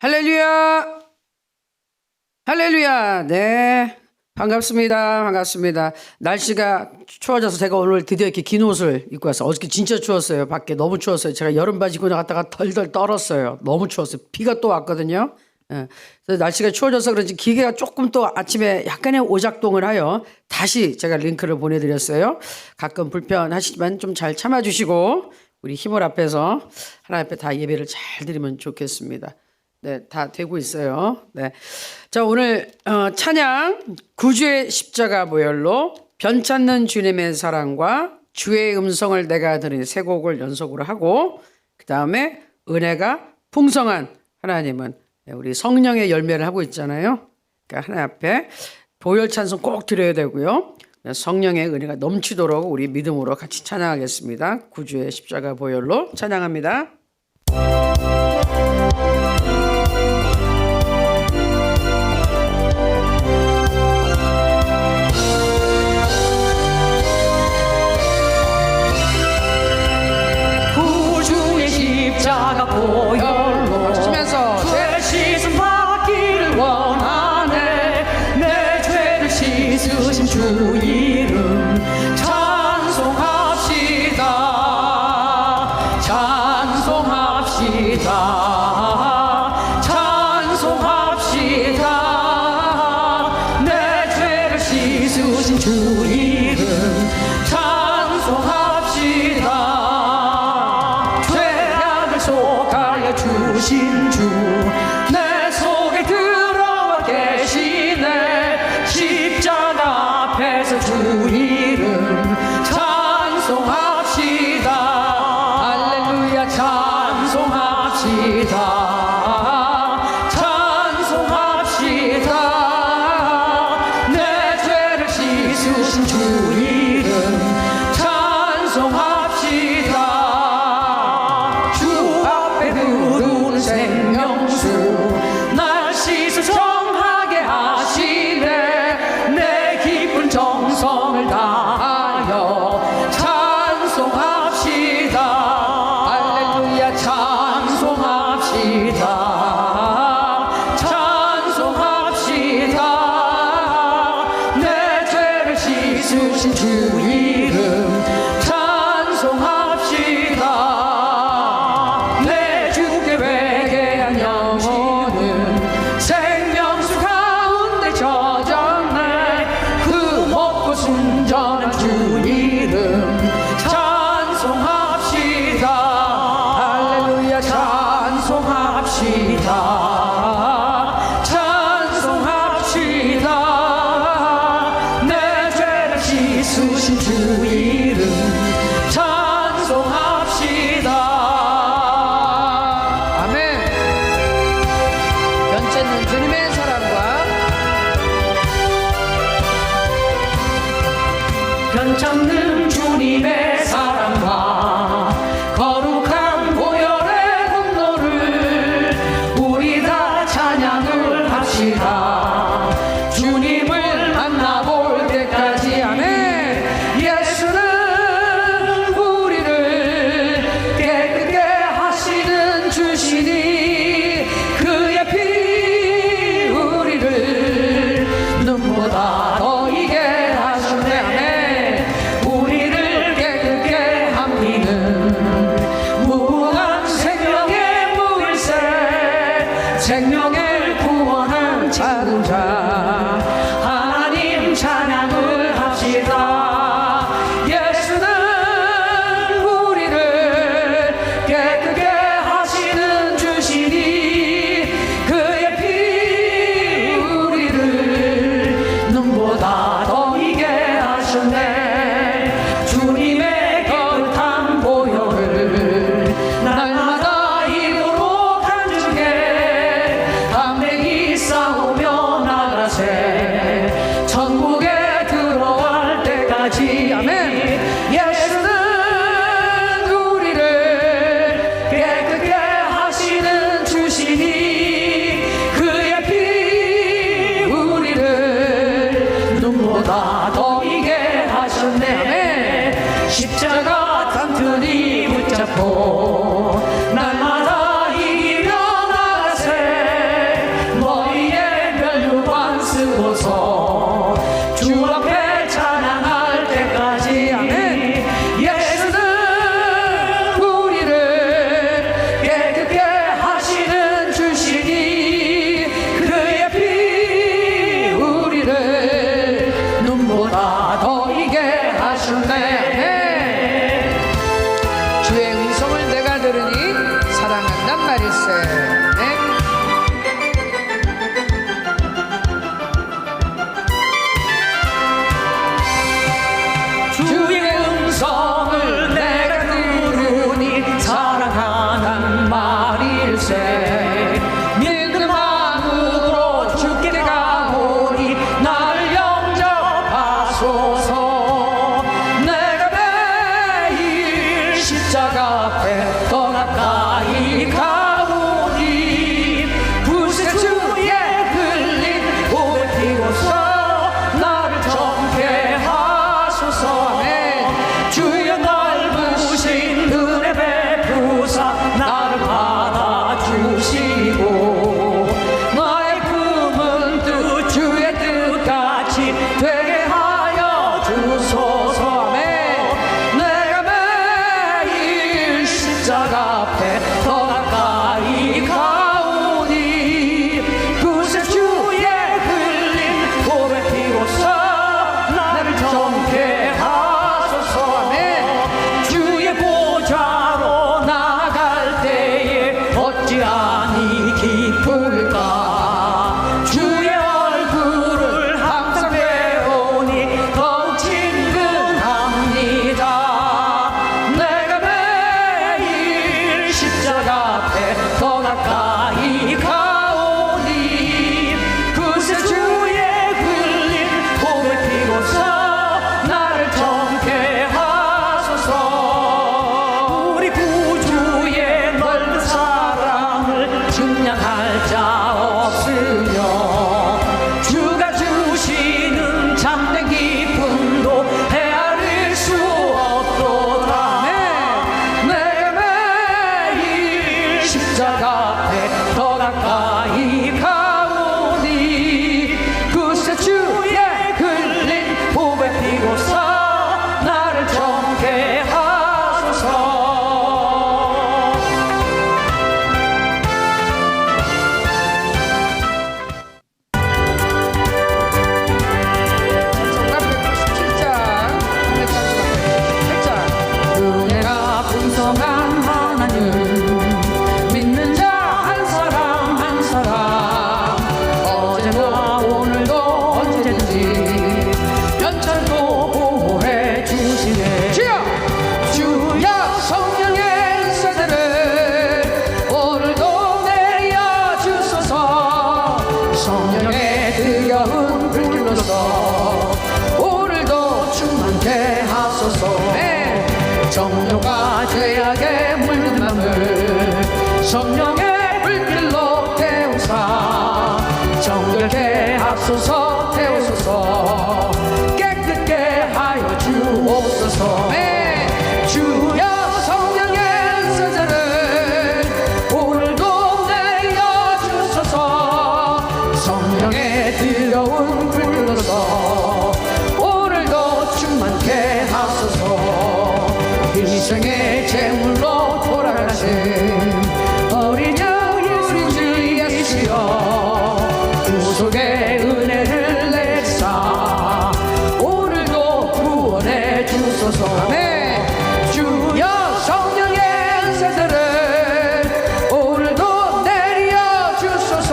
할렐루야! 할렐루야! 네. 반갑습니다. 반갑습니다. 날씨가 추워져서 제가 오늘 드디어 이렇게 긴 옷을 입고 왔어요. 어저께 진짜 추웠어요. 밖에 너무 추웠어요. 제가 여름 바지 입고 나갔다가 덜덜 떨었어요. 너무 추웠어요. 비가 또 왔거든요. 예. 그래서 날씨가 추워져서 그런지 기계가 조금 또 아침에 약간의 오작동을 하여 다시 제가 링크를 보내드렸어요. 가끔 불편하시지만 좀 잘 참아주시고 우리 힘을 앞에서 하나님 앞에 다 예배를 잘 드리면 좋겠습니다. 네, 다 되고 있어요. 네. 자, 오늘 찬양 구주의 십자가 보혈로 변찮는 주님의 사랑과 주의 음성을 내가 들으니 세 곡을 연속으로 하고 그 다음에 은혜가 풍성한 하나님은 우리 성령의 열매를 하고 있잖아요. 그러니까 하나님 앞에 보혈 찬송 꼭 드려야 되고요. 성령의 은혜가 넘치도록 우리 믿음으로 같이 찬양하겠습니다. 구주의 십자가 보혈로 찬양합니다. 구주의 십자가 보혈로 치면서 죄 씻음 받기를 원하네. 내 죄를 씻으신 주 이름 찬송합시다. 찬송합시다. 찬송합시다. 내 죄를 씻으신 주 이름 찬송합시다. 죄악을 속하여 주신 주 내 속에 들어와 계시네. 십자가 앞에서 주 이름 찬송합시다. 할렐루야. 찬송합시다. 찬송합시다. 내 죄를 씻으신 주 이름 찬송합시다. 주 앞에 흐르는 생명수 날 씻어 정하게 하시네. 내 기쁜 정성을 다하여 찬송합시다. 할렐루야. 찬송합시다. 찬송합시다. 내 죄를 씻으신 주 이름 찬송합시다. 내 주께 회개한 영혼은 생명수 가운데 젖었네. 그 먹고 순전한 주 이름 찬송합시다. 할렐루야. 찬송합시다. 찬송합시다. 내 죄를 씻으신 주 이름 찬송합시다. 아멘. 변찮는 주님의 사랑과 변찮는 주님의 사랑과 거룩한 보혈의 분노를 우리 다 찬양을 합시다. 주님을 만나볼 때까지. 아멘. 예수는 우리를 깨끗게 하시는 주시니 그의 피 우리를 눈보다 더 이게 하셨네. 아멘. 우리를 깨끗게 합니는 무한 생명의 무일세 생명을 구원한 자자 하나님 찬양을 합시다. 예수는 우리를 깨끗게 하시는 주시니 그의 피 우리를 눈보다 더 이게 하셨네. 주님의 깨끗한 보혈을 날마다 입으로 간증해 담대히 싸우며 나가세. 주시고 나의 꿈은 뜻 주의 뜻같이 되게 하여 주소서. 내가 매일 십자가 앞에 더 가까이 가오니 그새 주의 흘린 고백 피고서 나를 정케 하소서. 주의 보좌로 나갈 때에 어찌하니 기쁠까. 주의 얼굴을 항상 배우니 더욱 친근합니다. 내가 매일 십자가 앞에 더 가까이 가오니 그새 주의 흘린 고백 피고서 나를 정케 하소서. 우리 구주의 넓은 사랑을 증량할 자 없으며 주가 주시는 참된 기쁨도 헤아릴 수 없도다. 내가 매일 십자가 앞에 더 가까이 가오니 그새 주의 흘린 보배 피고서 나를 정케 하소서. 정답 197장 337장 은혜가 풍성한 하나님 믿는 자 한 사람 한 사람 어제나 오늘도 언제든지 연찰도 보호해 주시네. 주여 주여 성령의 세대를 오늘도 내려 주소서. 성령의 뜨거운 불길로서 오늘도 충만케 하소서. 정욕과 죄악에 물든 맘을 성령의 불길로 태우사 정결케 하소서. 태우소서 깨끗게 하여 주옵소서. 주여 성령의 세대를 오늘도 내려 주소서. 성령의 뜨거운 불로서 오늘도 충만케 하소서. 일생의 제물로 돌아가신 어린 양 우리 주 예수여 구속의 은혜를 내리사 오늘도 구원해 주소서. 주여 성령의 세대를 오늘도 내려 주소서.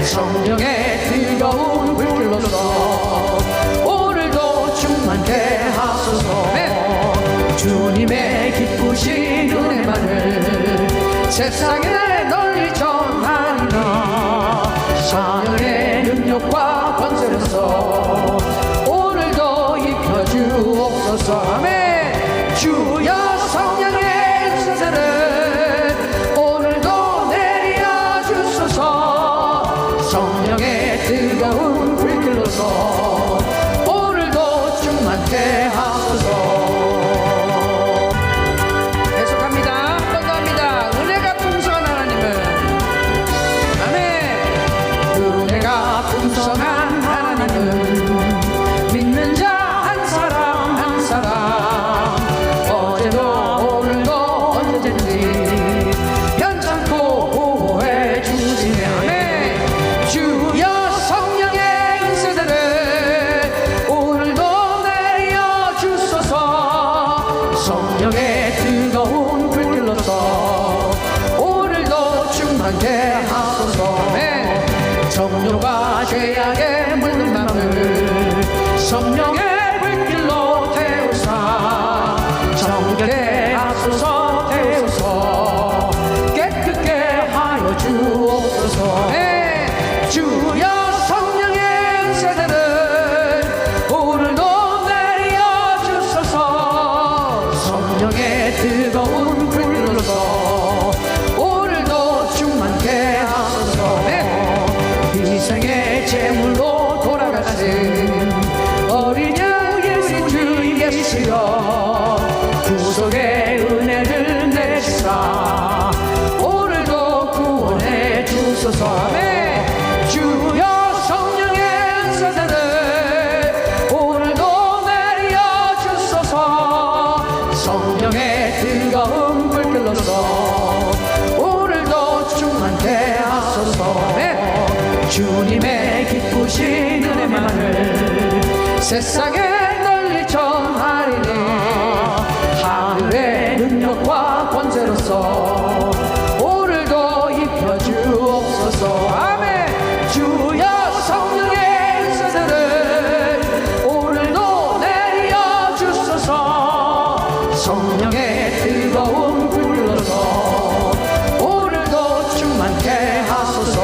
성령의 뜨거운 불길로서 오늘도 충만케 하소서. 주님의 기쁘신 은혜만을 세상에 널리 전하리라. 사명의 능력과 권세로서 오늘도 입혀주옵소서. 주여 성령의 세대를 오늘도 내려 주소서. 성령의 뜨거운 불길로서 오늘도 충만케 하소서. 계속합니다. 한 번 더 합니다. 은혜가 풍성한 하나님은 아멘. 은혜가 풍성한 하나님은 믿는 자 한 사람 한 사람 어제도 오늘도 언제든지 변찮고 보호해 주시네. 주여 성령의 세대를 오늘도 내려 주소서. 성령의 뜨거운 불길로서 오늘도 충만케 하소서. 정욕과 죄악에 물든 맘을 성령의 불길로 태우사 정결케 하소서. 태우소 깨끗게 하여 주옵소서. 주여 성령의 세대를 오늘도 내려 주소서. 성령의 뜨거운 불로서 오늘도 충만케 하소서. 희생의 제물로 돌아가신 어린 양 예수 주 예수여 구속의 은혜를 내리사 오늘도 주옵소서. 아멘. 주여 성령의 은사들을 오늘도 내려 주소서. 성령의 뜨거운 불길로서 오늘도 충만케 하소서. 아멘. 주님의 기쁘신 은혜만을 세상에 널리 전하리니 하늘의 능력과 권세로서 오늘도 입혀주옵소서. 아멘. 주여 성령의 은사들을 오늘도 내려주소서. 성령의 뜨거운 불로서 오늘도 충만케 하소서.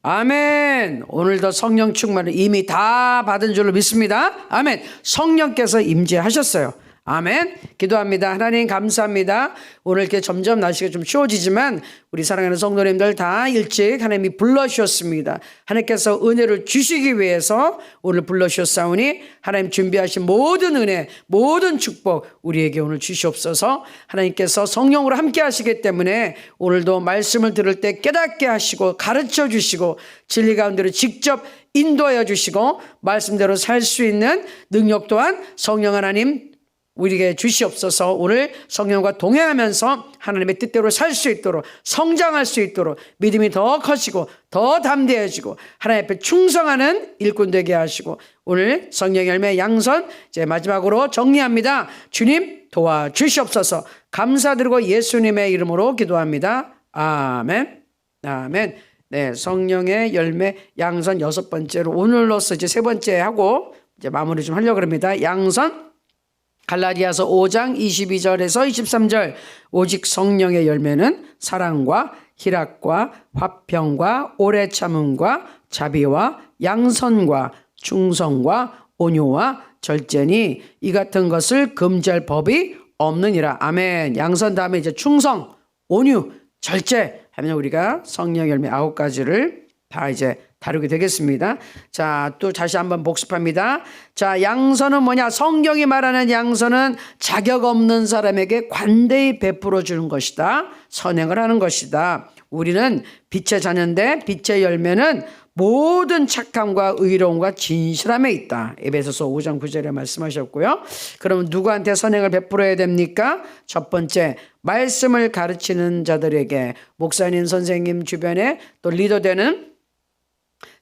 아멘. 오늘도 성령 충만을 이미 다 받은 줄로 믿습니다. 아멘. 성령께서 임재하셨어요. 아멘. 기도합니다. 하나님 감사합니다. 오늘 이렇게 점점 날씨가 좀 추워지지만 우리 사랑하는 성도님들 다 일찍 하나님이 불러주셨습니다. 하나님께서 은혜를 주시기 위해서 오늘 불러주셨사오니 하나님 준비하신 모든 은혜, 모든 축복 우리에게 오늘 주시옵소서. 하나님께서 성령으로 함께 하시기 때문에 오늘도 말씀을 들을 때 깨닫게 하시고 가르쳐 주시고 진리 가운데로 직접 인도하여 주시고 말씀대로 살 수 있는 능력 또한 성령 하나님 우리에게 주시옵소서. 오늘 성령과 동행하면서 하나님의 뜻대로 살 수 있도록 성장할 수 있도록 믿음이 더 커지고 더 담대해지고 하나님 앞에 충성하는 일꾼 되게 하시고 오늘 성령 열매 양선 이제 마지막으로 정리합니다. 주님 도와주시옵소서. 감사드리고 예수님의 이름으로 기도합니다. 아멘. 아멘. 네, 성령의 열매 양선 6번째로 오늘로서 이제 3번째 하고 이제 마무리 좀 하려고 합니다. 양선 갈라디아서 5장 22절에서 23절 오직 성령의 열매는 사랑과 희락과 화평과 오래 참음과 자비와 양선과 충성과 온유와 절제니 이 같은 것을 금지할 법이 없느니라. 아멘. 양선 다음에 이제 충성, 온유, 절제 하면 우리가 성령 열매 9가지를 다 이제 다루게 되겠습니다. 자, 또 다시 한번 복습합니다. 자, 양선은 뭐냐? 성경이 말하는 양선은 자격 없는 사람에게 관대히 베풀어 주는 것이다. 선행을 하는 것이다. 우리는 빛의 자녀인데 빛의 열매는 모든 착함과 의로움과 진실함에 있다. 에베소서 5장 9절에 말씀하셨고요. 그럼 누구한테 선행을 베풀어야 됩니까? 첫 번째, 말씀을 가르치는 자들에게 목사님, 선생님 주변에 또 리더되는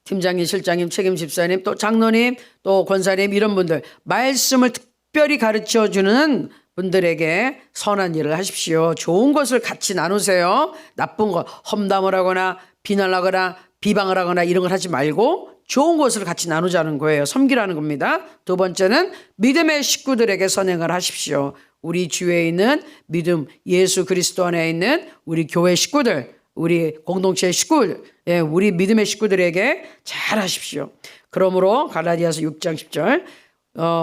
팀장님, 실장님, 책임 집사님, 또 장로님, 또 권사님 이런 분들 말씀을 특별히 가르쳐주는 분들에게 선한 일을 하십시오. 좋은 것을 같이 나누세요. 나쁜 거 험담을 하거나 비난하거나 비방을 하거나 이런 걸 하지 말고 좋은 것을 같이 나누자는 거예요. 섬기라는 겁니다. 두 번째는 믿음의 식구들에게 선행을 하십시오. 우리 주위에 있는 믿음 예수 그리스도 안에 있는 우리 교회 식구들, 우리 공동체 식구들, 우리 믿음의 식구들에게 잘 하십시오. 그러므로 갈라디아서 6장 10절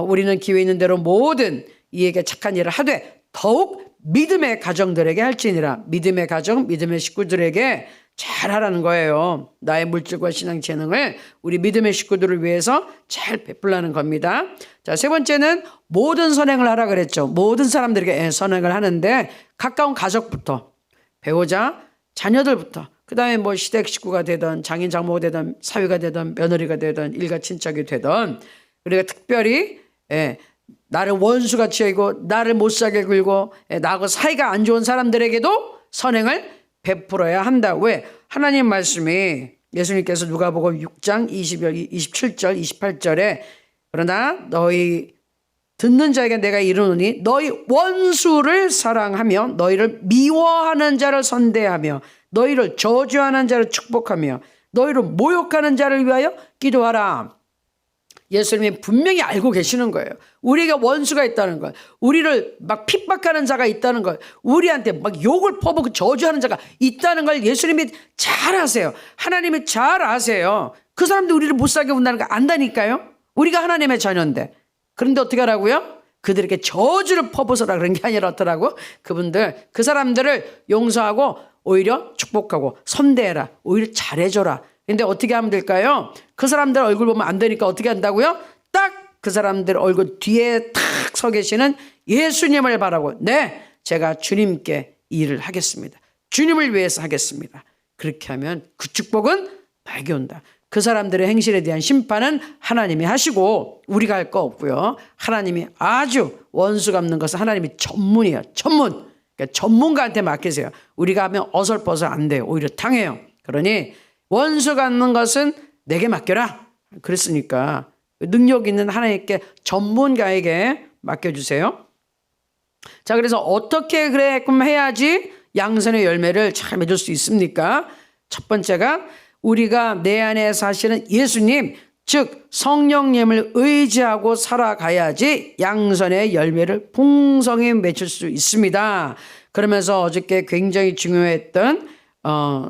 우리는 기회 있는 대로 모든 이에게 착한 일을 하되 더욱 믿음의 가정들에게 할지니라. 믿음의 가정, 믿음의 식구들에게 잘 하라는 거예요. 나의 물질과 신앙 재능을 우리 믿음의 식구들을 위해서 잘 베풀라는 겁니다. 자, 세 번째는 모든 선행을 하라 그랬죠. 모든 사람들에게 선행을 하는데 가까운 가족부터 배우자, 자녀들부터 그 다음에 뭐 시댁 식구가 되든 장인 장모가 되든 사위가 되든 며느리가 되든 일가 친척이 되든 우리가 특별히 나를 원수같이 여기고 나를 못사게 굴고 나하고 사이가 안 좋은 사람들에게도 선행을 베풀어야 한다. 왜? 하나님 말씀이 예수님께서 누가복음 6장 27절 28절에 그러나 너희 듣는 자에게 내가 이르노니 너희 원수를 사랑하며 너희를 미워하는 자를 선대하며 너희를 저주하는 자를 축복하며 너희를 모욕하는 자를 위하여 기도하라. 예수님이 분명히 알고 계시는 거예요. 우리에게 원수가 있다는 걸, 우리를 막 핍박하는 자가 있다는 걸, 우리한테 막 욕을 퍼붓고 저주하는 자가 있다는 걸 예수님이 잘 아세요. 하나님이 잘 아세요. 그 사람들 우리를 못 살게 본다는 거 안다니까요. 우리가 하나님의 자녀인데. 그런데 어떻게 하라고요? 그들에게 저주를 퍼부어라 그런 게 아니라 어떠라고? 그 사람들을 용서하고 오히려 축복하고 선대해라. 오히려 잘해줘라. 근데 어떻게 하면 될까요? 그 사람들 얼굴 보면 안 되니까 어떻게 한다고요? 딱 그 사람들 얼굴 뒤에 탁 서 계시는 예수님을 바라고 네, 제가 주님께 일을 하겠습니다. 주님을 위해서 하겠습니다. 그렇게 하면 그 축복은 나에게 온다. 그 사람들의 행실에 대한 심판은 하나님이 하시고 우리가 할 거 없고요. 하나님이 아주 원수 갚는 것은 하나님이 전문이에요. 전문. 그러니까 전문가한테 맡기세요. 우리가 하면 어설퍼서 안 돼요. 오히려 당해요. 그러니 원수 갚는 것은 내게 맡겨라. 그랬으니까 능력 있는 하나님께 전문가에게 맡겨주세요. 자, 그래서 어떻게 그래끔 해야지 양선의 열매를 잘 맺을 수 있습니까? 첫 번째가 우리가 내 안에 사시는 예수님, 즉 성령님을 의지하고 살아가야지 양선의 열매를 풍성히 맺을 수 있습니다. 그러면서 어저께 굉장히 중요했던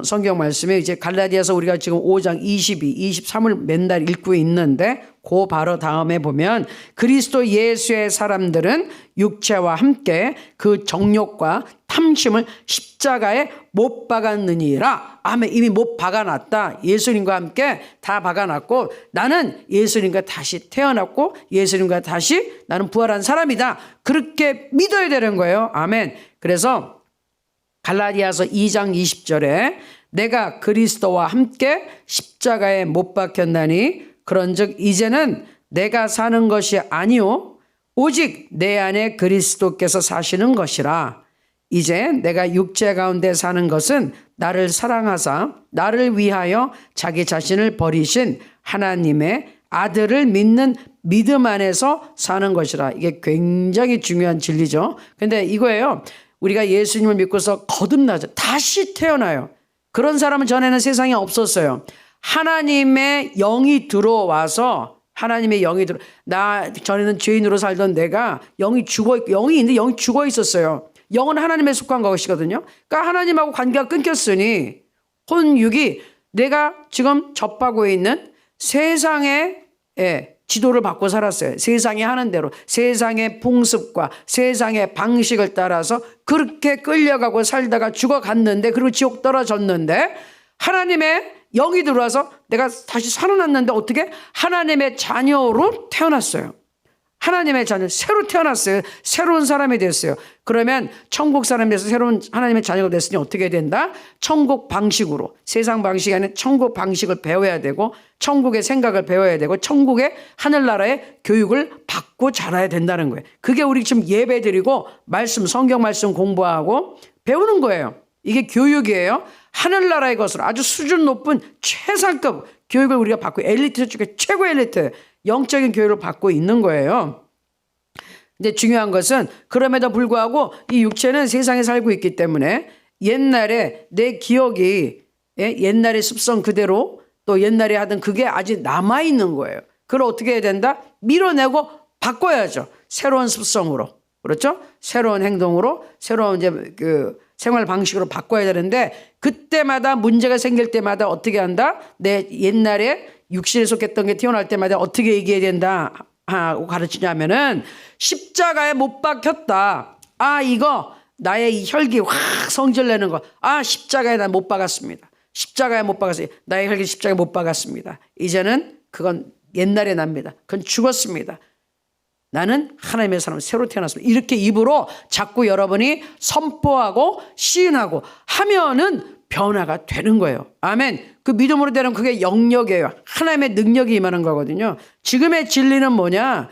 성경 말씀에 이제 갈라디아서 우리가 지금 5장 22, 23을 맨날 읽고 있는데 그 바로 다음에 보면 그리스도 예수의 사람들은 육체와 함께 그 정욕과 탐심을 십자가에 못 박았느니라. 아멘. 이미 못 박아놨다. 예수님과 함께 다 박아놨고 나는 예수님과 다시 태어났고 예수님과 다시 나는 부활한 사람이다. 그렇게 믿어야 되는 거예요. 아멘. 그래서 갈라디아서 2장 20절에 내가 그리스도와 함께 십자가에 못 박혔나니 그런즉 이제는 내가 사는 것이 아니요 오직 내 안에 그리스도께서 사시는 것이라. 이제 내가 육체 가운데 사는 것은 나를 사랑하사 나를 위하여 자기 자신을 버리신 하나님의 아들을 믿는 믿음 안에서 사는 것이라. 이게 굉장히 중요한 진리죠. 근데 이거예요. 우리가 예수님을 믿고서 거듭나죠. 다시 태어나요. 그런 사람은 전에는 세상에 없었어요. 하나님의 영이 들어와서 하나님의 영이 나 전에는 죄인으로 살던 내가 영이 있는데 영이 죽어 있었어요. 영은 하나님에 속한 것이거든요. 그러니까 하나님하고 관계가 끊겼으니 혼육이 내가 지금 접하고 있는 세상의 지도를 받고 살았어요. 세상이 하는 대로 세상의 풍습과 세상의 방식을 따라서 그렇게 끌려가고 살다가 죽어갔는데 그리고 지옥 떨어졌는데 하나님의 영이 들어와서 내가 다시 살아났는데 어떻게 하나님의 자녀로 태어났어요. 하나님의 자녀 새로 태어났어요. 새로운 사람이 됐어요. 그러면 천국 사람이 돼서 새로운 하나님의 자녀가 됐으니 어떻게 된다? 천국 방식으로, 세상 방식이 아니라 천국 방식을 배워야 되고 천국의 생각을 배워야 되고 천국의 하늘나라의 교육을 받고 자라야 된다는 거예요. 그게 우리 지금 예배드리고 말씀, 성경 말씀 공부하고 배우는 거예요. 이게 교육이에요. 하늘나라의 것으로 아주 수준 높은 최상급 교육을 우리가 받고 엘리트 중에 최고 엘리트 영적인 교육을 받고 있는 거예요. 근데 중요한 것은 그럼에도 불구하고 이 육체는 세상에 살고 있기 때문에 옛날에 내 기억이 옛날의 습성 그대로 또 옛날에 하던 그게 아직 남아있는 거예요. 그걸 어떻게 해야 된다? 밀어내고 바꿔야죠. 새로운 습성으로. 그렇죠? 새로운 행동으로 새로운 이제 그 생활 방식으로 바꿔야 되는데 그때마다 문제가 생길 때마다 어떻게 한다? 내 옛날에 육신에 속했던 게 튀어나올 때마다 어떻게 얘기해야 된다 하고 가르치냐면은 십자가에 못 박혔다. 아 이거 나의 이 혈기 확 성질내는 거. 아 십자가에 난 못 박았습니다. 십자가에 못 박았어요. 나의 혈기 십자가에 못 박았습니다. 이제는 그건 옛날에 납니다. 그건 죽었습니다. 나는 하나님의 사람 새로 태어났습니다. 이렇게 입으로 자꾸 여러분이 선포하고 시인하고 하면은 변화가 되는 거예요. 아멘. 그 믿음으로 되는 그게 영역이에요. 하나님의 능력이 임하는 거거든요. 지금의 진리는 뭐냐?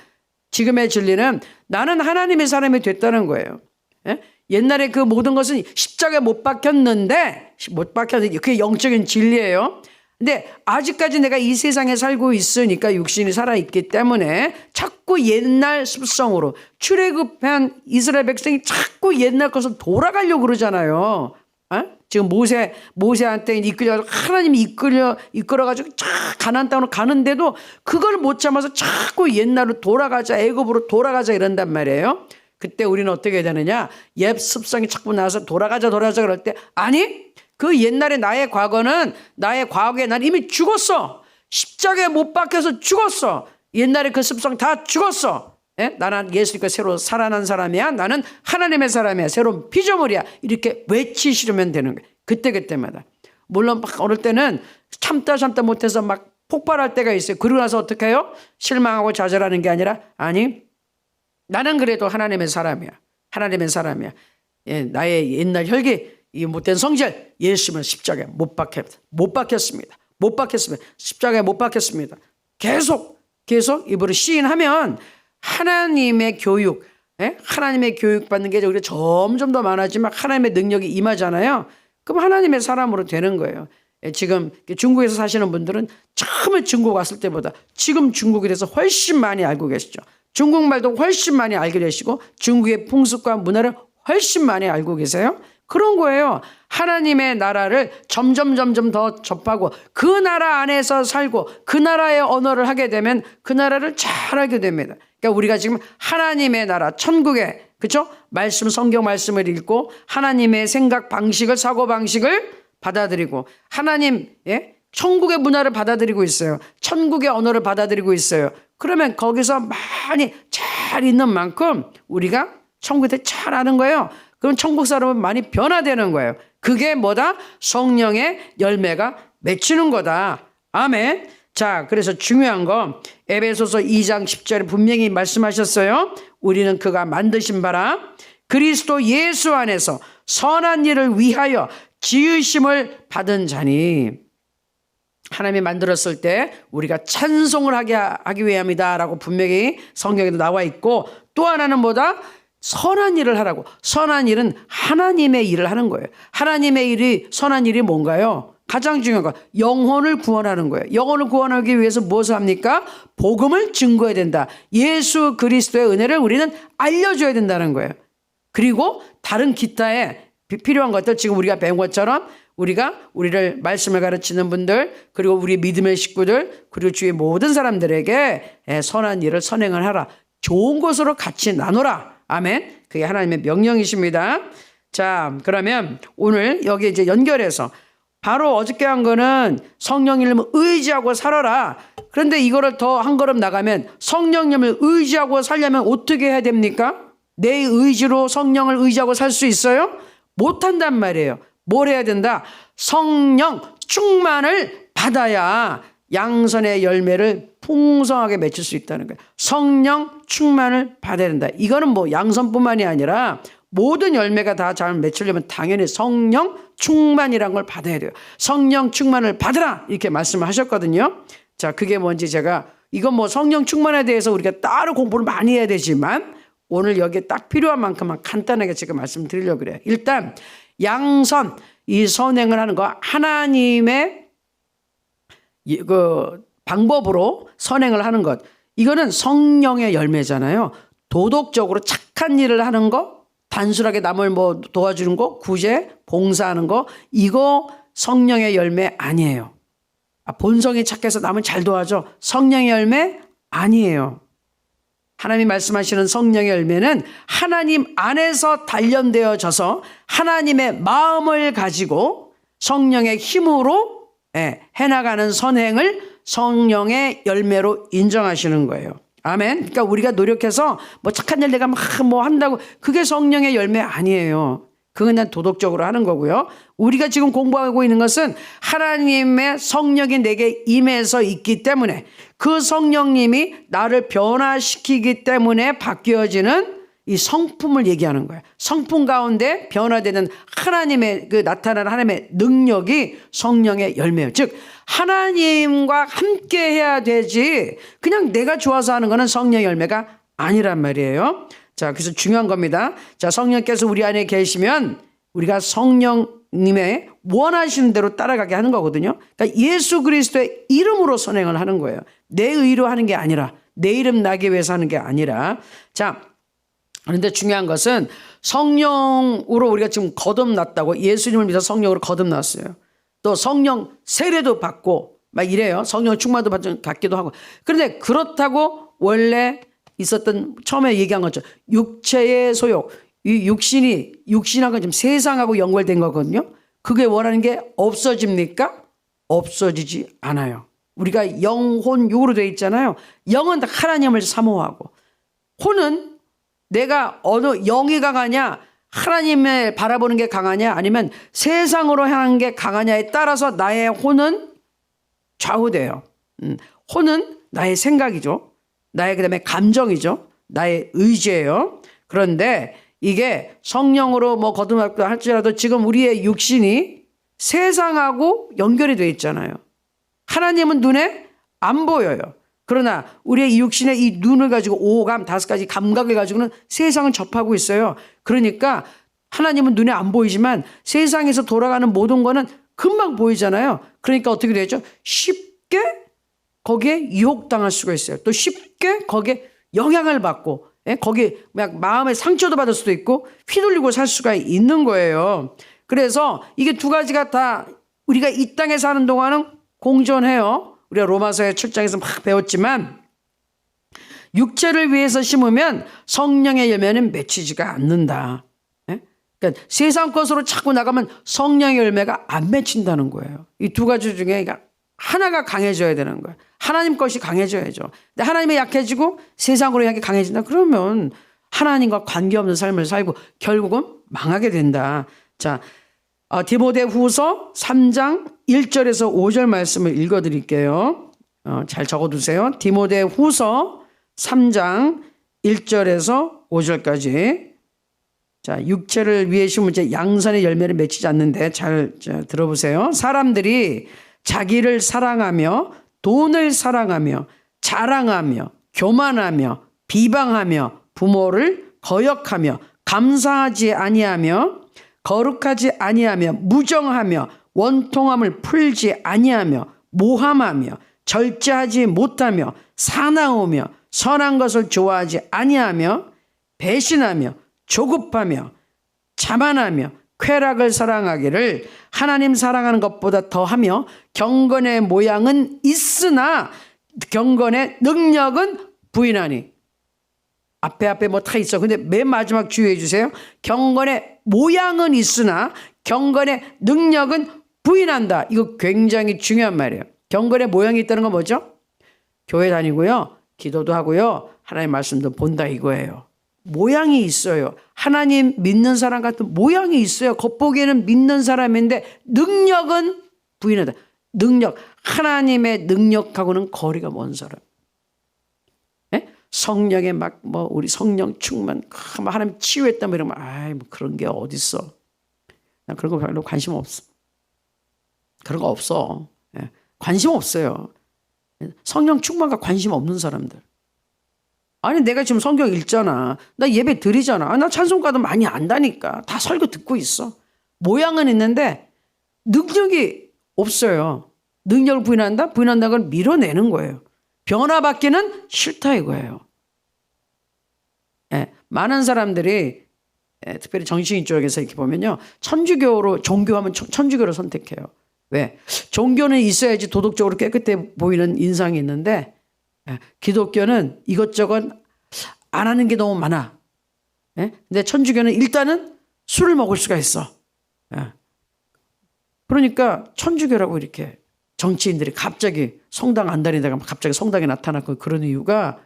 지금의 진리는 나는 하나님의 사람이 됐다는 거예요. 예? 옛날에 그 모든 것은 십자가에 못 박혔는데 그게 영적인 진리예요. 근데 아직까지 내가 이 세상에 살고 있으니까 육신이 살아있기 때문에 자꾸 옛날 습성으로 출애굽한 이스라엘 백성이 자꾸 옛날 것을 돌아가려고 그러잖아요. 지금 모세한테 하나님이 이끌어가지고 가나안 땅으로 가는데도 그걸 못 참아서 자꾸 옛날로 돌아가자, 애굽으로 돌아가자 이런단 말이에요. 그때 우리는 어떻게 해야 되느냐? 옛 습성이 자꾸 나와서 돌아가자 그럴 때 아니 그 옛날에 나의 과거는 나의 과거에 난 이미 죽었어. 십자가에 못 박혀서 죽었어. 옛날에 그 습성 다 죽었어. 나는 예수님과 새로 살아난 사람이야. 나는 하나님의 사람이야. 새로운 피조물이야. 이렇게 외치시려면 되는 거예요. 그때마다. 물론 막 어릴 때는 참다 못해서 막 폭발할 때가 있어요. 그러고 나서 어떻게 해요? 실망하고 좌절하는 게 아니라 아니 나는 그래도 하나님의 사람이야. 하나님의 사람이야. 예, 나의 옛날 혈기, 이 못된 성질, 예수님은 십자가에 못 박혔습니다. 십자가에 못 박혔습니다. 계속 입으로 시인하면 하나님의 교육, 예? 하나님의 교육받는 게 우리가 점점 더 많아지면 하나님의 능력이 임하잖아요. 그럼 하나님의 사람으로 되는 거예요. 예, 지금 중국에서 사시는 분들은 처음에 중국 왔을 때보다 지금 중국에 대해서 훨씬 많이 알고 계시죠. 중국말도 훨씬 많이 알게 되시고 중국의 풍습과 문화를 훨씬 많이 알고 계세요. 그런 거예요. 하나님의 나라를 점점 더 접하고 그 나라 안에서 살고 그 나라의 언어를 하게 되면 그 나라를 잘 알게 됩니다. 그러니까 우리가 지금 하나님의 나라, 천국의, 그렇죠? 성경 말씀을 읽고 하나님의 생각 방식을, 사고 방식을 받아들이고 하나님, 예? 천국의 문화를 받아들이고 있어요. 천국의 언어를 받아들이고 있어요. 그러면 거기서 많이 잘 있는 만큼 우리가 천국에 대해 잘 아는 거예요. 그럼 천국 사람은 많이 변화되는 거예요. 그게 뭐다? 성령의 열매가 맺히는 거다. 아멘. 자, 그래서 중요한 거 에베소서 2장 10절에 분명히 말씀하셨어요. 우리는 그가 만드신 바라 그리스도 예수 안에서 선한 일을 위하여 지으심을 받은 자니. 하나님이 만들었을 때 우리가 찬송을 하기 위함이다라고 분명히 성경에도 나와 있고, 또 하나는 뭐다? 선한 일을 하라고. 선한 일은 하나님의 일을 하는 거예요. 하나님의 일이, 선한 일이 뭔가요? 가장 중요한 거, 영혼을 구원하는 거예요. 영혼을 구원하기 위해서 무엇을 합니까? 복음을 증거해야 된다. 예수 그리스도의 은혜를 우리는 알려줘야 된다는 거예요. 그리고 다른 기타에 필요한 것들, 지금 우리가 배운 것처럼 우리를 말씀을 가르치는 분들, 그리고 우리 믿음의 식구들, 그리고 주위 모든 사람들에게 선한 일을 선행을 하라. 좋은 것으로 같이 나누라. 아멘. 그게 하나님의 명령이십니다. 자, 그러면 오늘 여기 이제 연결해서 바로 어저께 한 거는 성령님을 의지하고 살아라. 그런데 이거를 더 한 걸음 나가면 성령님을 의지하고 살려면 어떻게 해야 됩니까? 내 의지로 성령을 의지하고 살 수 있어요? 못한단 말이에요. 뭘 해야 된다? 성령 충만을 받아야 양선의 열매를 풍성하게 맺힐 수 있다는 거예요. 성령 충만을 받아야 된다. 이거는 뭐 양선뿐만이 아니라 모든 열매가 다 잘 맺히려면 당연히 성령 충만이라는 걸 받아야 돼요. 성령 충만을 받으라 이렇게 말씀을 하셨거든요. 자, 그게 뭔지 제가, 이건 뭐 성령 충만에 대해서 우리가 따로 공부를 많이 해야 되지만 오늘 여기에 딱 필요한 만큼만 간단하게 제가 말씀드리려고 그래요. 일단 양선, 이 선행을 하는 거, 하나님의 그 방법으로 선행을 하는 것, 이거는 성령의 열매잖아요. 도덕적으로 착한 일을 하는 거, 단순하게 남을 뭐 도와주는 거, 구제, 봉사하는 거, 이거 성령의 열매 아니에요. 본성이 착해서 남을 잘 도와줘. 성령의 열매 아니에요. 하나님이 말씀하시는 성령의 열매는 하나님 안에서 단련되어져서 하나님의 마음을 가지고 성령의 힘으로 해나가는 선행을 성령의 열매로 인정하시는 거예요. 아멘. 그러니까 우리가 노력해서 뭐 착한 일 내가 막 뭐 한다고, 그게 성령의 열매 아니에요. 그건 그냥 도덕적으로 하는 거고요. 우리가 지금 공부하고 있는 것은 하나님의 성령이 내게 임해서 있기 때문에, 그 성령님이 나를 변화시키기 때문에 바뀌어지는 이 성품을 얘기하는 거예요. 성품 가운데 변화되는 하나님의 그 나타나는 하나님의 능력이 성령의 열매예요. 즉 하나님과 함께 해야 되지 그냥 내가 좋아서 하는 거는 성령의 열매가 아니란 말이에요. 자, 그래서 중요한 겁니다. 자, 성령께서 우리 안에 계시면 우리가 성령님의 원하시는 대로 따라가게 하는 거거든요. 그러니까 예수 그리스도의 이름으로 선행을 하는 거예요. 내 의로 하는 게 아니라, 내 이름 나기 위해서 하는 게 아니라. 자, 그런데 중요한 것은 성령으로 우리가 지금 거듭났다고, 예수님을 믿어 성령으로 거듭났어요. 또 성령 세례도 받고 막 이래요. 성령 충만도 받기도 하고. 그런데 그렇다고 원래 있었던, 처음에 얘기한 것처럼 육체의 소욕, 이 육신하고 지금 세상하고 연결된 거거든요. 그게 원하는 게 없어집니까? 없어지지 않아요. 우리가 영혼 육으로 되어 있잖아요. 영은 하나님을 사모하고, 혼은 내가 어느 영이 강하냐, 하나님을 바라보는 게 강하냐, 아니면 세상으로 향한 게 강하냐에 따라서 나의 혼은 좌우돼요. 혼은 나의 생각이죠. 나의 그다음에 감정이죠. 나의 의지예요. 그런데 이게 성령으로 뭐 거듭났다 할지라도 지금 우리의 육신이 세상하고 연결이 되어 있잖아요. 하나님은 눈에 안 보여요. 그러나 우리의 이 육신의 이 눈을 가지고 오감, 5가지 감각을 가지고는 세상을 접하고 있어요. 그러니까 하나님은 눈에 안 보이지만 세상에서 돌아가는 모든 거는 금방 보이잖아요. 그러니까 어떻게 되죠? 쉽게 거기에 유혹당할 수가 있어요. 또 쉽게 거기에 영향을 받고, 거기에 마음의 상처도 받을 수도 있고 휘둘리고 살 수가 있는 거예요. 그래서 이게 두 가지가 다 우리가 이 땅에 사는 동안은 공존해요. 우리가 로마서의 7장에서 막 배웠지만 육체를 위해서 심으면 성령의 열매는 맺히지가 않는다. 그러니까 세상 것으로 자꾸 나가면 성령의 열매가 안 맺힌다는 거예요. 이 두 가지 중에 하나가 강해져야 되는 거예요. 하나님 것이 강해져야죠. 근데 하나님이 약해지고 세상으로 향해 강해진다. 그러면 하나님과 관계없는 삶을 살고 결국은 망하게 된다. 자, 디모데후서 3장 1절에서 5절 말씀을 읽어드릴게요. 잘 적어두세요. 디모데후서 3장 1절에서 5절까지. 자, 육체를 위해 심은 양선의 열매를 맺히지 않는데 잘 들어보세요. 사람들이 자기를 사랑하며 돈을 사랑하며 자랑하며 교만하며 비방하며 부모를 거역하며 감사하지 아니하며 거룩하지 아니하며 무정하며 원통함을 풀지 아니하며 모함하며 절제하지 못하며 사나우며 선한 것을 좋아하지 아니하며 배신하며 조급하며 자만하며 쾌락을 사랑하기를 하나님 사랑하는 것보다 더하며 경건의 모양은 있으나 경건의 능력은 부인하니. 앞에 뭐 다 있어. 근데 맨 마지막 주의해 주세요. 경건의 모양은 있으나 경건의 능력은 부인한다. 이거 굉장히 중요한 말이에요. 경건의 모양이 있다는 건 뭐죠? 교회 다니고요, 기도도 하고요, 하나님 말씀도 본다 이거예요. 모양이 있어요. 하나님 믿는 사람 같은 모양이 있어요. 겉보기에는 믿는 사람인데 능력은 부인하다. 능력, 하나님의 능력하고는 거리가 먼 사람. 성령에 막 뭐 우리 성령 충만, 하나님 치유했다 뭐 이러면 뭐 그런 게 어딨어. 나 그런 거 별로 관심 없어. 그런 거 없어. 관심 없어요. 성령 충만과 관심 없는 사람들. 아니 내가 지금 성경 읽잖아. 나 예배 드리잖아. 나 찬송가도 많이 안다니까. 다 설교 듣고 있어. 모양은 있는데 능력이 없어요. 능력을 부인한다? 부인한다는 걸 밀어내는 거예요. 변화받기는 싫다 이거예요. 많은 사람들이 특별히 정신인 쪽에서 이렇게 보면요, 천주교로 종교하면 천주교를 선택해요. 왜? 종교는 있어야지 도덕적으로 깨끗해 보이는 인상이 있는데 기독교는 이것저것 안 하는 게 너무 많아. 근데 천주교는 일단은 술을 먹을 수가 있어. 그러니까 천주교라고 이렇게 정치인들이 갑자기 성당 안 다니다가 갑자기 성당에 나타나고 그런 이유가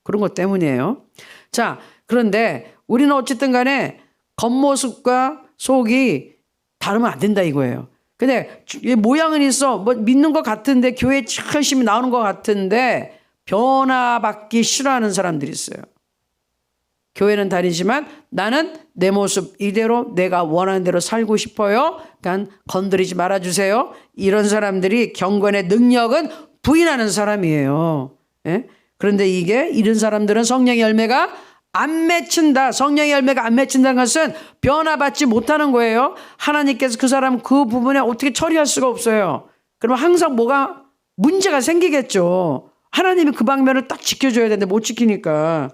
그런 것 때문이에요. 자, 그런데 우리는 어쨌든 간에 겉모습과 속이 다르면 안 된다 이거예요. 근데 모양은 있어. 뭐 믿는 것 같은데 교회에 열심히 나오는 것 같은데 변화받기 싫어하는 사람들이 있어요. 교회는 다니지만 나는 내 모습 이대로 내가 원하는 대로 살고 싶어요. 그러니까 건드리지 말아주세요. 이런 사람들이 경건의 능력은 부인하는 사람이에요. 그런데 이런 사람들은 성령의 열매가 안 맺힌다. 성령의 열매가 안 맺힌다는 것은 변화받지 못하는 거예요. 하나님께서 그 사람 그 부분에 어떻게 처리할 수가 없어요. 그러면 항상 뭐가 문제가 생기겠죠. 하나님이 그 방면을 딱 지켜줘야 되는데 못 지키니까.